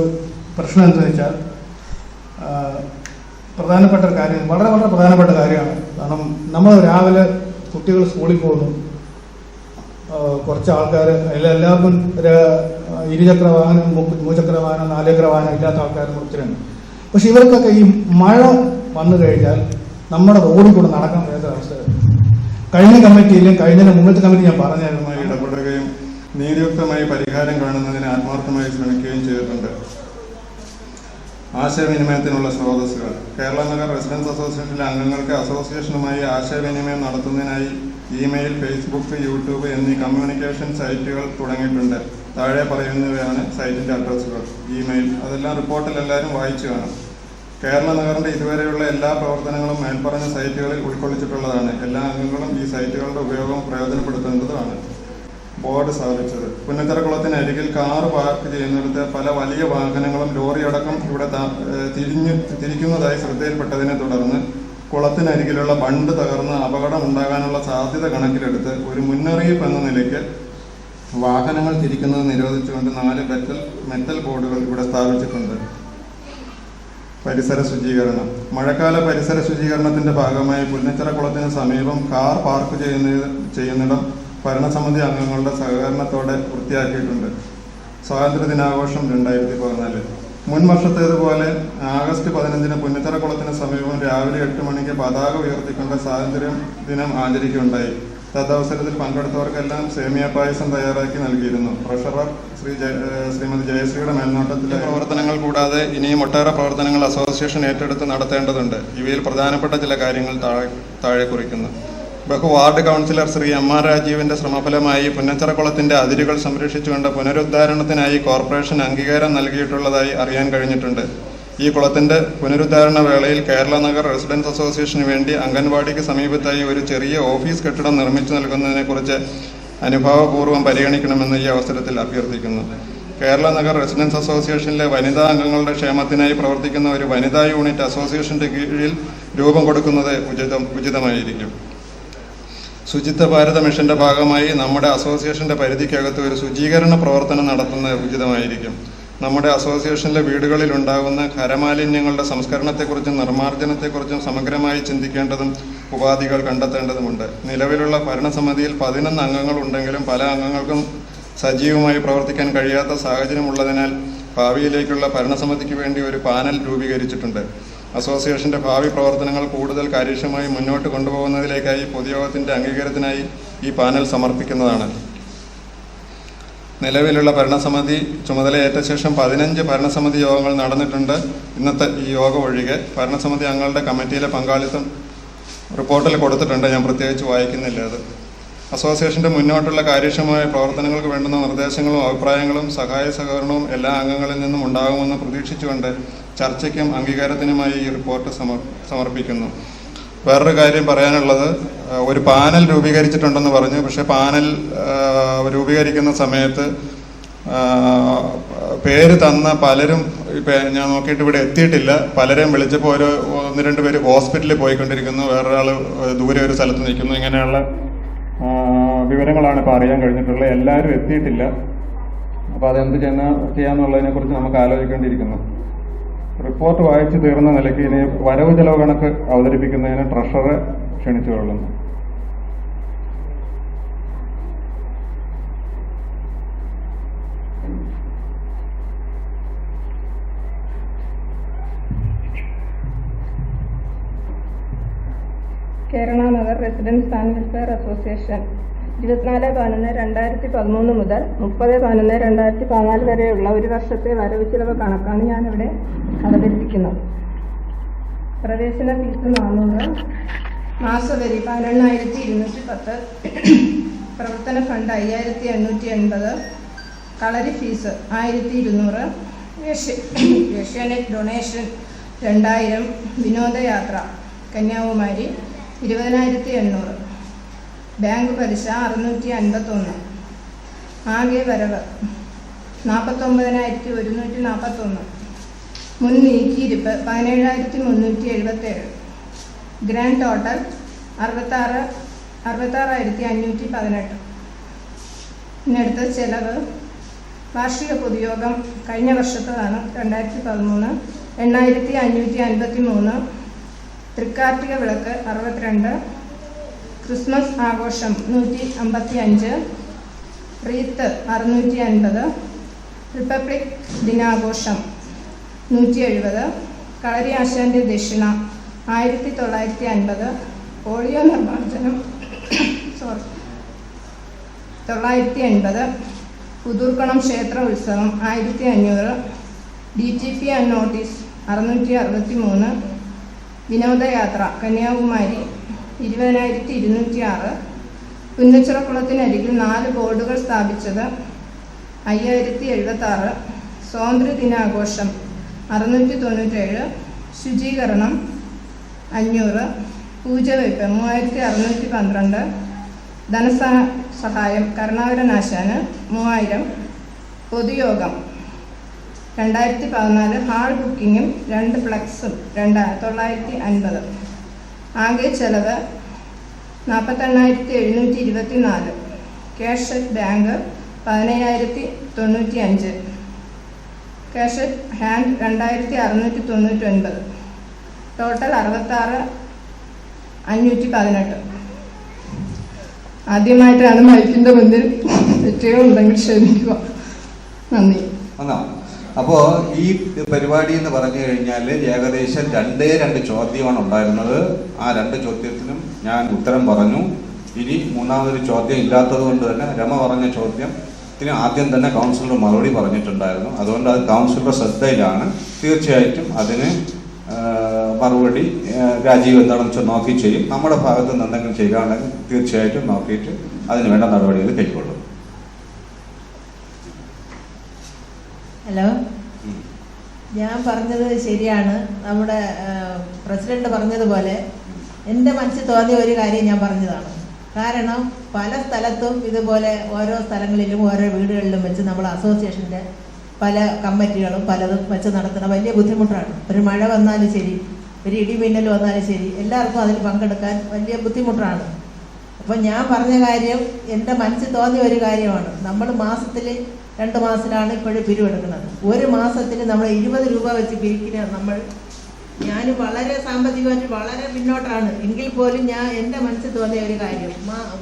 പ്രശ്നം എന്താണെന്ന് വെച്ചാൽ, പ്രധാനപ്പെട്ട ഒരു കാര്യം, വളരെ പ്രധാനപ്പെട്ട കാര്യമാണ്. കാരണം നമ്മൾ രാവിലെ കുട്ടികൾ സ്കൂളിൽ പോകുന്നു, കുറച്ച് ആൾക്കാർ എല്ലാവർക്കും ഇരുചക്ര വാഹനം, മൂചക്ര വാഹനം, 4 ചക്ര വാഹനം ഇല്ലാത്ത ആൾക്കാരും ഒത്തിരിയാണ്. പക്ഷെ ഇവർക്കൊക്കെ ഈ മഴ വന്നു കഴിഞ്ഞാൽ നമ്മുടെ റോഡിൽ കൂടെ നടക്കാൻ വരാത്ത അവസ്ഥയാണ്. കഴിഞ്ഞ കമ്മിറ്റിയിലും മുമ്പത്തെ കമ്മിറ്റി ഞാൻ പറഞ്ഞായിരുന്നു, ഇടപെടുകയും നീതിയുക്തമായി പരിഹാരം കാണുന്നതിന് ആത്മാർത്ഥമായി ശ്രമിക്കുകയും ചെയ്തിട്ടുണ്ട്. ആശയവിനിമയത്തിനുള്ള സ്രോതസ്സുകൾ. കേരള നഗർ റെസിഡൻസ് അസോസിയേഷനിലെ അംഗങ്ങൾക്ക് അസോസിയേഷനുമായി ആശയവിനിമയം നടത്തുന്നതിനായി ഇമെയിൽ, ഫേസ്ബുക്ക്, യൂട്യൂബ് എന്നീ കമ്മ്യൂണിക്കേഷൻ സൈറ്റുകൾ തുടങ്ങിയിട്ടുണ്ട്. താഴെ പറയുന്നവയാണ് സൈറ്റിൻ്റെ അഡ്രസ്സുകൾ. ഇമെയിൽ അതെല്ലാം റിപ്പോർട്ടിൽ എല്ലാവരും വായിച്ചു കാണും. കേരള നഗറിൻ്റെ ഇതുവരെയുള്ള എല്ലാ പ്രവർത്തനങ്ങളും മേൽപ്പറഞ്ഞ സൈറ്റുകളിൽ ഉൾക്കൊള്ളിച്ചിട്ടുള്ളതാണ്. എല്ലാ അംഗങ്ങളും ഈ സൈറ്റുകളുടെ ഉപയോഗം പ്രയോജനപ്പെടുത്തേണ്ടതാണ്. ബോർഡ് സ്ഥാപിച്ചത്. പുന്നത്തറക്കുളത്തിന് അരികിൽ കാർ പാർക്ക് ചെയ്യുന്നിടത്ത് പല വലിയ വാഹനങ്ങളും ലോറി അടക്കം ഇവിടെ തിരിക്കുന്നതായി ശ്രദ്ധയിൽപ്പെട്ടതിനെ തുടർന്ന് കുളത്തിനരികിലുള്ള ബണ്ട് തകർന്ന് അപകടമുണ്ടാകാനുള്ള സാധ്യത കണക്കിലെടുത്ത് ഒരു മുന്നറിയിപ്പ് എന്ന നിലയ്ക്ക് വാഹനങ്ങൾ തിരിക്കുന്നത് നിരോധിച്ചുകൊണ്ട് 4 മെറ്റൽ ബോർഡുകൾ ഇവിടെ സ്ഥാപിച്ചിട്ടുണ്ട്. പരിസര ശുചീകരണം. മഴക്കാല പരിസര ശുചീകരണത്തിന്റെ ഭാഗമായി പുന്നച്ചിറക്കുളത്തിന് സമീപം കാർ പാർക്ക് ചെയ്യുന്നിടം ഭരണസമിതി അംഗങ്ങളുടെ സഹകരണത്തോടെ വൃത്തിയാക്കിയിട്ടുണ്ട്. സ്വാതന്ത്ര്യദിനാഘോഷം 2014. മുൻ വർഷത്തേതുപോലെ ആഗസ്റ്റ് 15 പുന്നച്ചിറക്കുളത്തിന് സമീപം രാവിലെ 8 മണിക്ക് പതാക ഉയർത്തിക്കൊണ്ട് സ്വാതന്ത്ര്യ ദിനം ആചരിക്കുകയുണ്ടായി. തദവസരത്തിൽ പങ്കെടുത്തവർക്കെല്ലാം സേമിയ പായസം തയ്യാറാക്കി നൽകിയിരുന്നു. ട്രഷറർ ശ്രീമതി ജയശ്രീയുടെ മേൽനോട്ടത്തിലെ പ്രവർത്തനങ്ങൾ കൂടാതെ ഇനിയും ഒട്ടേറെ പ്രവർത്തനങ്ങൾ അസോസിയേഷൻ ഏറ്റെടുത്ത് നടത്തേണ്ടതുണ്ട്. ഇവയിൽ പ്രധാനപ്പെട്ട ചില കാര്യങ്ങൾ താഴെ കുറിക്കുന്നു. Ward councillor Shri M.R. രാജീവിന്റെ ശ്രമഫലമായി പുന്നച്ചിറക്കുളത്തിന്റെ അതിരുകൾ സംരക്ഷിച്ചുകൊണ്ട് പുനരുദ്ധാരണത്തിനായി കോർപ്പറേഷൻ അംഗീകാരം നൽകിയിട്ടുള്ളതായി അറിയാൻ കഴിഞ്ഞിട്ടുണ്ട്. ഈ കുളത്തിന്റെ പുനരുദ്ധാരണ വേളയിൽ കേരള നഗർ റെസിഡൻസ് അസോസിയേഷന് വേണ്ടി അംഗൻവാടിക്ക് സമീപത്തായി ഒരു ചെറിയ ഓഫീസ് കെട്ടിടം നിർമ്മിച്ചു നൽകുന്നതിനെക്കുറിച്ച് അനുഭാവപൂർവ്വം പരിഗണിക്കണമെന്ന് ഈ അവസരത്തിൽ അഭ്യർത്ഥിക്കുന്നു. കേരള നഗർ റെസിഡൻസ് അസോസിയേഷനിലെ വനിതാ അംഗങ്ങളുടെ ക്ഷേമത്തിനായി പ്രവർത്തിക്കുന്ന ഒരു വനിതാ യൂണിറ്റ് അസോസിയേഷന്റെ കീഴിൽ രൂപം കൊടുക്കുന്നത് ഉചിതമായിരിക്കും. ശുചിത്വ ഭാരത മിഷന്റെ ഭാഗമായി നമ്മുടെ അസോസിയേഷന്റെ പരിധിക്കകത്ത് ഒരു ശുചീകരണ പ്രവർത്തനം നടത്തുന്നത് ഉചിതമായിരിക്കും. നമ്മുടെ അസോസിയേഷനിലെ വീടുകളിൽ ഉണ്ടാകുന്ന ഖരമാലിന്യങ്ങളുടെ സംസ്കരണത്തെക്കുറിച്ചും നിർമ്മാർജ്ജനത്തെക്കുറിച്ചും സമഗ്രമായി ചിന്തിക്കേണ്ടതും ഉപാധികൾ കണ്ടെത്തേണ്ടതുമുണ്ട്. നിലവിലുള്ള ഭരണസമിതിയിൽ 11 അംഗങ്ങൾ ഉണ്ടെങ്കിലും പല അംഗങ്ങൾക്കും സജീവമായി പ്രവർത്തിക്കാൻ കഴിയാത്ത സാഹചര്യമുള്ളതിനാൽ ഭാവിയിലേക്കുള്ള ഭരണസമിതിക്ക് വേണ്ടി ഒരു പാനൽ രൂപീകരിച്ചിട്ടുണ്ട്. അസോസിയേഷന്റെ ഭാവി പ്രവർത്തനങ്ങൾ കൂടുതൽ കാര്യക്ഷമമായി മുന്നോട്ട് കൊണ്ടുപോകുന്നതിലേക്കായി പൊതുയോഗത്തിന്റെ അംഗീകാരത്തിനായി ഈ പാനൽ സമർപ്പിക്കുന്നതാണ്. നിലവിലുള്ള ഭരണസമിതി ചുമതലയേറ്റ ശേഷം 15 ഭരണസമിതി യോഗങ്ങൾ നടന്നിട്ടുണ്ട്. ഇന്നത്തെ ഈ യോഗം ഒഴികെ ഭരണസമിതി അംഗങ്ങളുടെ കമ്മിറ്റിയിലെ പങ്കാളിത്തം റിപ്പോർട്ടിൽ കൊടുത്തിട്ടുണ്ട്. ഞാൻ പ്രത്യേകിച്ച് വായിക്കുന്നില്ല. അത് അസോസിയേഷന്റെ മുന്നോട്ടുള്ള കാര്യക്ഷമമായ പ്രവർത്തനങ്ങൾക്ക് വേണ്ടുന്ന നിർദ്ദേശങ്ങളും അഭിപ്രായങ്ങളും സഹായ സഹകരണവും എല്ലാ അംഗങ്ങളിൽ നിന്നും ഉണ്ടാകുമെന്ന് പ്രതീക്ഷിച്ചുകൊണ്ട് ചർച്ചയ്ക്കും അംഗീകാരത്തിനുമായി ഈ റിപ്പോർട്ട് സമർപ്പിക്കുന്നു. വേറൊരു കാര്യം പറയാനുള്ളത്, ഒരു പാനൽ രൂപീകരിച്ചിട്ടുണ്ടെന്ന് പറഞ്ഞു. പക്ഷേ പാനൽ രൂപീകരിക്കുന്ന സമയത്ത് പേര് തന്ന പലരും ഞാൻ നോക്കിയിട്ട് ഇവിടെ എത്തിയിട്ടില്ല. പലരെയും വിളിച്ചപ്പോൾ 1-2 പേര് ഹോസ്പിറ്റലിൽ പോയിക്കൊണ്ടിരിക്കുന്നു, വേറൊരാൾ ദൂരെ ഒരു സ്ഥലത്ത് നിൽക്കുന്നു. ഇങ്ങനെയുള്ള വിവരങ്ങളാണ് ഇപ്പോൾ അറിയാൻ കഴിഞ്ഞിട്ടുള്ളത്. എല്ലാവരും എത്തിയിട്ടില്ല. അപ്പോൾ അതെന്ത് ചെയ്യാന്നുള്ളതിനെ കുറിച്ച് നമുക്ക് ആലോചിക്കേണ്ടിയിരിക്കുന്നു. റിപ്പോർട്ട് വായിച്ചു തീർന്ന നിലയ്ക്ക് ഇനി വരവ് ചെലവ് കണക്ക് അവതരിപ്പിക്കുന്നതിന് ട്രഷററെ ക്ഷണിച്ചുകൊള്ളുന്നു. Kerala Nagar residents and welfare association 24/11/2013 മുതൽ 30/11/2014 വരെയുള്ള ഒരു വർഷത്തെ വരവ് ചിലവ് കണക്കാണ് ഞാനിവിടെ അവതരിപ്പിക്കുന്നത്. പ്രവേശന ഫീസ് 400, മാസവരി 11,210, പ്രവർത്തന ഫണ്ട് 5,880, കളരി ഫീസ് 1,200, ഏഷ്യാനെറ്റ് ഡൊണേഷൻ 2,000, വിനോദയാത്ര കന്യാകുമാരി 20,800, ബാങ്ക് പലിശ 651. ആകെ വരവ് 49,141. മുൻ നീക്കിയിരിപ്പ് 17,377. Grand total 66,518. ഇന്നടുത്ത ചെലവ് വാർഷിക പൊതുയോഗം കഴിഞ്ഞ വർഷത്തേതാണ്, 2013, 8,553. തൃക്കാർത്തിക വിളക്ക് 62, ക്രിസ്മസ് ആഘോഷം 155, റീത്ത് 650, റിപ്പബ്ലിക് ദിനാഘോഷം 170, കളരി ആശാന്റെ ദക്ഷിണ 1,950, പോളിയോ നിർമ്മാർജ്ജനം 980, പുതൂർക്കണം ക്ഷേത്ര ഉത്സവം 1,500, DGP ആൻഡ് നോട്ടീസ് 663, വിനോദയാത്ര കന്യാകുമാരി 20,206. പുന്നച്ചിറക്കുളത്തിനരികിൽ 4 ബോർഡുകൾ സ്ഥാപിച്ചത് 5,076. സ്വാതന്ത്ര്യ ദിനാഘോഷം 697, ശുചീകരണം 500, പൂജവയ്പ് 3,612, ധനസഹായം കരുണാകരൻ ആശാന് 3000. പൊതുയോഗം 2014 ഹാൾ ബുക്കിങ്ങും 2 ഫ്ലക്സും 950. ആകെ ചെലവ് 48,724. Cash at bank 15,095. Cash at hand 2,699. Total 66,518. ആദ്യമായിട്ടാണ് മൈക്കിൻ്റെ മുന്നിൽ തെറ്റുകളുണ്ടെങ്കിൽ ക്ഷമിക്കുക. നന്ദി. അപ്പോൾ ഈ പരിപാടി എന്ന് പറഞ്ഞു കഴിഞ്ഞാൽ ഏകദേശം 2 ചോദ്യമാണ് ഉണ്ടായിരുന്നത്. ആ 2 ചോദ്യത്തിനും ഞാൻ ഉത്തരം പറഞ്ഞു. ഇനി മൂന്നാമതൊരു ചോദ്യം ഇല്ലാത്തത് കൊണ്ട് തന്നെ രമ പറഞ്ഞ ചോദ്യത്തിന് ആദ്യം തന്നെ കൗൺസിലർ മറുപടി പറഞ്ഞിട്ടുണ്ടായിരുന്നു. അതുകൊണ്ട് അത് കൗൺസിലറുടെ ശ്രദ്ധയിലാണ്. തീർച്ചയായിട്ടും അതിന് മറുപടി രാജീവ് എന്താണെന്ന് വെച്ചാൽ നോക്കി ചെയ്യും. നമ്മുടെ ഭാഗത്ത് നിന്ന് എന്തെങ്കിലും ചെയ്യുകയാണെങ്കിൽ തീർച്ചയായിട്ടും നോക്കിയിട്ട് അതിന് വേണ്ട നടപടികൾ കൈക്കൊള്ളും. ഹലോ, ഞാൻ പറഞ്ഞത് ശരിയാണ്. നമ്മുടെ പ്രസിഡന്റ് പറഞ്ഞതുപോലെ എൻ്റെ മനസ്സിൽ തോന്നിയ ഒരു കാര്യം ഞാൻ പറഞ്ഞതാണ്. കാരണം പല സ്ഥലത്തും ഇതുപോലെ ഓരോ സ്ഥലങ്ങളിലും ഓരോ വീടുകളിലും വെച്ച് നമ്മൾ അസോസിയേഷൻ്റെ പല കമ്മിറ്റികളും പലതും വെച്ച് നടത്തുന്ന വലിയ ബുദ്ധിമുട്ടാണ്. ഒരു മഴ വന്നാലും ശരി, ഒരു ഇടിമിന്നൽ വന്നാലും ശരി, എല്ലാവർക്കും അതിൽ പങ്കെടുക്കാൻ വലിയ ബുദ്ധിമുട്ടാണ്. അപ്പോൾ ഞാൻ പറഞ്ഞ കാര്യം എൻ്റെ മനസ്സിൽ തോന്നിയ ഒരു കാര്യമാണ്. നമ്മൾ മാസത്തിൽ 2 മാസത്തിലാണ് ഇപ്പോഴും പിരിവെടുക്കുന്നത്. ഒരു മാസത്തിൽ നമ്മൾ 20 രൂപ വെച്ച് പിരിക്കുന്ന ഞാൻ വളരെ സാമ്പത്തികമായിട്ട് വളരെ പിന്നോട്ടാണ്. എങ്കിൽ പോലും ഞാൻ എൻ്റെ മനസ്സിൽ തോന്നിയ ഒരു കാര്യം,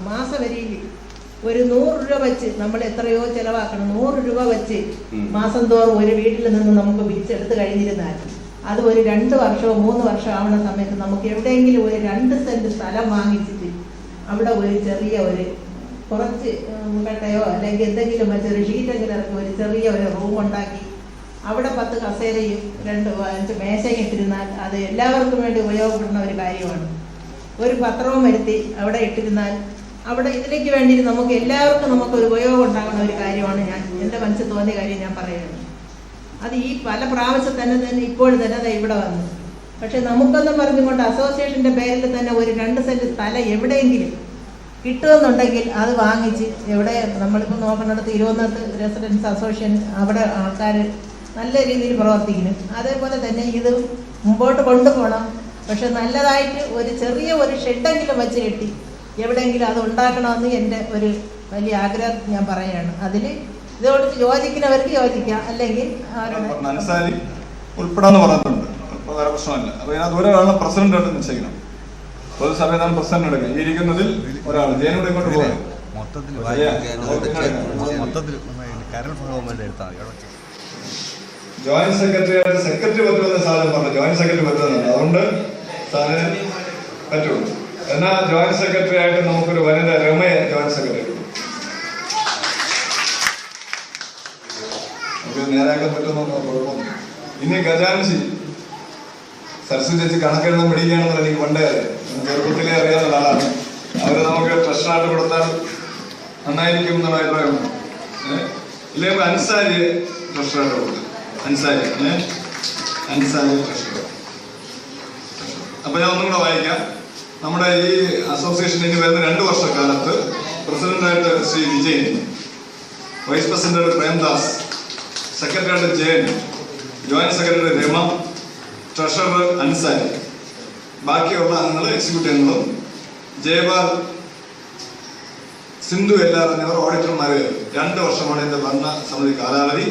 മാസവരിയിൽ ഒരു 100 രൂപ വെച്ച് നമ്മൾ എത്രയോ ചിലവാക്കണം. 100 രൂപ വെച്ച് മാസം തോറും ഒരു വീട്ടിൽ നിന്ന് നമുക്ക് പിരിച്ചെടുത്ത് കഴിഞ്ഞിരുന്നാൽ അത് ഒരു 2 വർഷമോ 3 വർഷം ആവുന്ന സമയത്ത് നമുക്ക് എവിടെയെങ്കിലും ഒരു 2 സെന്റ് സ്ഥലം വാങ്ങിച്ചിട്ട് അവിടെ ഒരു ചെറിയ കുറച്ച് കട്ടയോ അല്ലെങ്കിൽ എന്തെങ്കിലും വെച്ചൊരു ഷീറ്റെങ്കിലും ഇറക്കി ഒരു ചെറിയ ഒരു റൂം ഉണ്ടാക്കി അവിടെ 10 കസേരയും 5 മേശയും ഇട്ടിരുന്നാൽ അത് എല്ലാവർക്കും വേണ്ടി ഉപയോഗപ്പെടുന്ന ഒരു കാര്യമാണ്. ഒരു പത്രവും വരുത്തി അവിടെ ഇട്ടിരുന്നാൽ അവിടെ ഇതിലേക്ക് വേണ്ടി നമുക്ക് എല്ലാവർക്കും നമുക്കൊരു ഉപയോഗം ഉണ്ടാകുന്ന ഒരു കാര്യമാണ്. എൻ്റെ മനസ്സിൽ തോന്നിയ കാര്യം ഞാൻ പറയുന്നത്. അത് ഈ പല പ്രാവശ്യം തന്നെ ഇപ്പോൾ തന്നെ ഇവിടെ വന്നു. പക്ഷെ നമുക്കൊന്നും പറഞ്ഞുകൊണ്ട് അസോസിയേഷൻ്റെ പേരിൽ തന്നെ ഒരു 2 സെന്റ് സ്ഥലം എവിടെയെങ്കിലും കിട്ടുമെന്നുണ്ടെങ്കിൽ അത് വാങ്ങിച്ച് എവിടെ നമ്മളിപ്പോൾ നോക്കുന്നിടത്ത് ഇരുപന്നത്ത് റെസിഡൻസ് അസോസിയേഷൻ അവിടെ ആൾക്കാർ നല്ല രീതിയിൽ പ്രവർത്തിക്കുന്നു. അതേപോലെ തന്നെ ഇത് മുമ്പോട്ട് കൊണ്ടുപോകണം. പക്ഷെ നല്ലതായിട്ട് ഒരു ചെറിയ ഒരു ഷെഡെങ്കിലും വെച്ച് കെട്ടി എവിടെയെങ്കിലും അത് ഉണ്ടാക്കണമെന്ന് എൻ്റെ ഒരു വലിയ ആഗ്രഹം ഞാൻ പറയുകയാണ്. അതിൽ ഇതോട് യോജിക്കുന്നവർക്ക് യോജിക്കാം, അല്ലെങ്കിൽ അൻസാരി ഉൾപ്പെടാന്ന് പറഞ്ഞിട്ടുണ്ട്. ഇപ്പോൾ വേറെ പ്രശ്നമല്ല. അപ്പോൾ ഇതിനകത്ത് ഒരാളാണ് പ്രസിഡന്റ് ആയിട്ട് നിശ്ചയിക്കണം. പൊതുസഭയിലാണ് പ്രസിഡന്റ് എടുക്കുക. ഈ ഇരിക്കുന്നതിൽ ഒരാൾ ജയനോട് ഇങ്ങോട്ട് പോകാം. ജോയിന്റ് സെക്രട്ടറി പറ്റുമെന്ന് സാധനം പറഞ്ഞു. ജോയിന്റ് സെക്രട്ടറി പറ്റുമെന്നുണ്ട്. അതുകൊണ്ട് സാധനം പറ്റുള്ളൂ. എന്നാൽ ജോയിന്റ് സെക്രട്ടറി ആയിട്ട് നമുക്കൊരു വനിത രമയെ ജോയിന്റ് സെക്രട്ടറി നമുക്ക് നേരാക്കാൻ പറ്റുമെന്നോ കുഴപ്പമൊന്നും. ഇനി ഖജാൻസി സരസ്വതി ചേച്ചി കണക്കെഴുതാൻ പഠിക്കുകയാണെന്നുള്ള എനിക്ക് പണ്ടേ ചെറുപ്പത്തിലേ അറിയാവുന്ന ആളാണ്. അവര് നമുക്ക് ട്രഷറായിട്ട് കൊടുത്താൽ നന്നായിരിക്കും എന്നുള്ള അഭിപ്രായമുണ്ട്. ഇല്ലെങ്കിൽ അൻസാരി ട്രഷറായിട്ട് കൊടുക്കുക. അൻസാരി ട്രഷർ. അപ്പൊ ഞാൻ ഒന്നും കൂടെ വായിക്കാം. നമ്മുടെ ഈ അസോസിയേഷൻ ഇനി വരുന്ന 2 വർഷക്കാലത്ത് പ്രസിഡന്റായിട്ട് ശ്രീ വിജയൻ, വൈസ് പ്രസിഡന്റ് പ്രേംദാസ്, സെക്രട്ടറിയായിട്ട് Jayan, joint secretary Rama, treasurer Ansari, ബാക്കിയുള്ള അംഗങ്ങൾ എക്സിക്യൂട്ടീവ് അംഗങ്ങളും ജയപാൽ, സിന്ധു എല്ലാവർ എന്നിവർ ഓഡിറ്റർമാർ. 2 വർഷമാണ് ഇതിന്റെ ഭരണസമിതി കാലാവധി.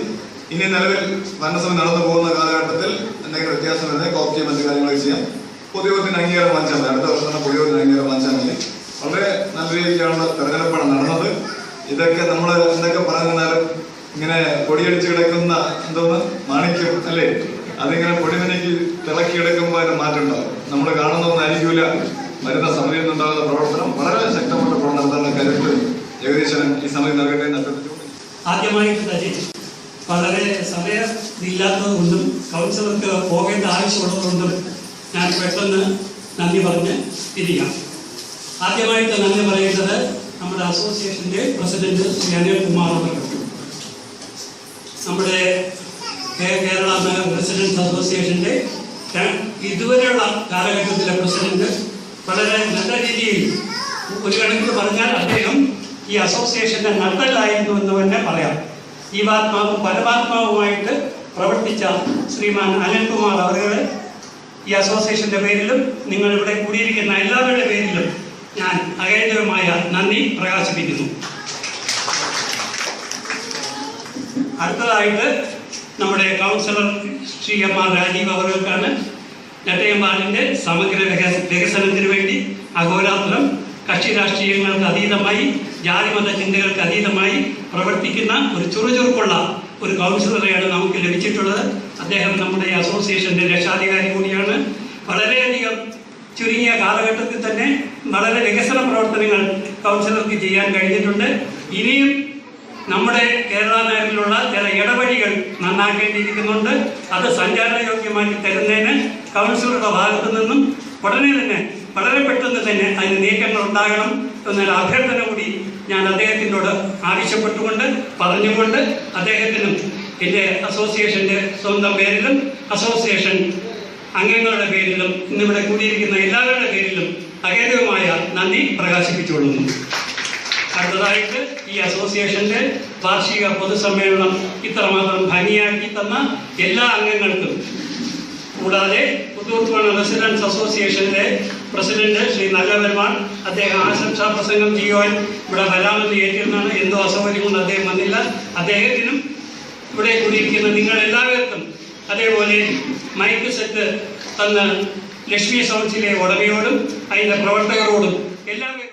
ഇനി നിലവിൽ ഭരണസമിതി നടന്നു പോകുന്ന കാലഘട്ടത്തിൽ എന്തെങ്കിലും വ്യത്യാസം വരുന്നത് കോപ്പി മറ്റു കാര്യങ്ങളൊക്കെ ചെയ്യാം. പൊതുയോഗത്തിന് അംഗീകാരം വാങ്ങിച്ചാൽ മതി. അടുത്ത വർഷം തന്നെ പൊതുയോഗത്തിന് അംഗീകാരം വാങ്ങിച്ചാൽ മതി. വളരെ നല്ല രീതിക്കാണ് തെരഞ്ഞെടുപ്പാണ് നടന്നത്. ഇതൊക്കെ നമ്മൾ എന്തൊക്കെ പറഞ്ഞാലും ഇങ്ങനെ പൊടിയടിച്ച് കിടക്കുന്ന എന്തോന്ന് മാണിക്യം അല്ലേ, അതിങ്ങനെ പൊടിമനിക്ക് തിളക്കിയെടുക്കുമ്പോൾ അതിന് മാറ്റം ഉണ്ടാകും. നമ്മൾ കാണുന്നതൊന്നായിരിക്കില്ല. വരുന്ന സമിതിയിൽ നിന്നുണ്ടാകുന്ന പ്രവർത്തനം വളരെ ശക്തമായ പ്രവർത്തനം കരുത്ത് ജഗദീശൻ ഈ സമിതി നൽകട്ടെ എന്ന് ആദ്യമായിട്ട് തന്നെ വളരെ സമയമില്ലാത്തത് കൊണ്ടും കൗൺസിലർക്ക് പോകേണ്ട ആവശ്യമുള്ളതുകൊണ്ടും ഞാൻ പെട്ടെന്ന് നന്ദി പറഞ്ഞ് തിരിയാം. ആദ്യമായിട്ട് നന്ദി പറയുന്നത് നമ്മുടെ അസോസിയേഷൻ്റെ പ്രസിഡന്റ് ശ്രീ അനിൽകുമാർ അവർക്ക്, നമ്മുടെ കേരള റെസിഡൻസ് അസോസിയേഷൻ്റെ ഇതുവരെയുള്ള കാലഘട്ടത്തിലെ പ്രസിഡന്റ് വളരെ നല്ല രീതിയിൽ ഒരു കണക്കിന് പറഞ്ഞാൽ അദ്ദേഹം ഈ അസോസിയേഷന്റെ നട്ടലായിരുന്നു എന്ന് തന്നെ പറയാം. ജീവാത്മാവും പരമാത്മാവുമായിട്ട് പ്രവർത്തിച്ച ശ്രീമാൻ അനിൽകുമാർ അവരുടെ ഈ അസോസിയേഷന്റെ പേരിലും നിങ്ങളിവിടെ കൂടിയിരിക്കുന്ന എല്ലാവരുടെ പേരിലും ഞാൻ അകേന്ദ്രമായ നന്ദി പ്രകാശിപ്പിക്കുന്നു. അടുത്തതായിട്ട് നമ്മുടെ councillor Shri M R Rajeev അവർക്കാണ് നെട്ടയമ്പാടിന്റെ സമഗ്ര വികസനത്തിന് വേണ്ടി അഹോരാത്രം കക്ഷി രാഷ്ട്രീയങ്ങൾക്ക് അതീതമായി ജാതിമത ചിന്തകൾക്ക് അതീതമായി പ്രവർത്തിക്കുന്ന ഒരു ചുറുചുറുക്കുള്ള ഒരു കൗൺസിലറെയാണ് നമുക്ക് ലഭിച്ചിട്ടുള്ളത്. അദ്ദേഹം നമ്മുടെ അസോസിയേഷന്റെ രക്ഷാധികാരി കൂടിയാണ്. വളരെയധികം ചുരുങ്ങിയ കാലഘട്ടത്തിൽ തന്നെ വളരെ വികസന പ്രവർത്തനങ്ങൾ കൗൺസിലർക്ക് ചെയ്യാൻ കഴിഞ്ഞിട്ടുണ്ട്. ഇനിയും നമ്മുടെ കേരള നഗരിലുള്ള ചില ഇടവഴികൾ നന്നാക്കേണ്ടിയിരിക്കുന്നുണ്ട്. അത് സഞ്ചാരയോഗ്യമാക്കി തരുന്നതിന് കൗൺസിലറുടെ ഭാഗത്തു നിന്നും ഉടനെ തന്നെ വളരെ പെട്ടെന്ന് തന്നെ അതിന് നീക്കങ്ങൾ ഉണ്ടാകണം എന്നൊരു അഭ്യർത്ഥന കൂടി ഞാൻ അദ്ദേഹത്തിനോട് ആവശ്യപ്പെട്ടുകൊണ്ട് പറഞ്ഞുകൊണ്ട് അദ്ദേഹത്തിനും എൻ്റെ അസോസിയേഷൻ്റെ സ്വന്തം പേരിലും അസോസിയേഷൻ അംഗങ്ങളുടെ പേരിലും ഇന്നിവിടെ കൂടിയിരിക്കുന്ന എല്ലാവരുടെ പേരിലും അഗേയമായ നന്ദി പ്രകാശിപ്പിച്ചുകൊള്ളുന്നു. അടുത്തതായിട്ട് ഈ അസോസിയേഷന്റെ വാർഷിക പൊതുസമ്മേളനം ഇത്രമാത്രം ഭംഗിയാക്കി തന്ന എല്ലാ അംഗങ്ങൾക്കും, കൂടാതെ പുത്തൂർത്തുമണ റെസിഡൻസ് അസോസിയേഷന്റെ പ്രസിഡന്റ് ശ്രീ നല്ലപെരുമാൾ, അദ്ദേഹം ആശംസാ പ്രസംഗം ചെയ്യുവാൻ ഇവിടെ വരാമെന്ന് ഏറ്റിരുന്നാണ്. എന്തോ അസൗകര്യം കൊണ്ട് അദ്ദേഹം വന്നില്ല. അദ്ദേഹത്തിനും ഇവിടെ കൂടിയിരിക്കുന്ന നിങ്ങൾ എല്ലാവർക്കും, അതേപോലെ മൈക്ക് സെറ്റ് തന്ന ലക്ഷ്മി സൗണ്ട്സിലെ ഉടമയോടും അതിന്റെ പ്രവർത്തകരോടും എല്ലാവരും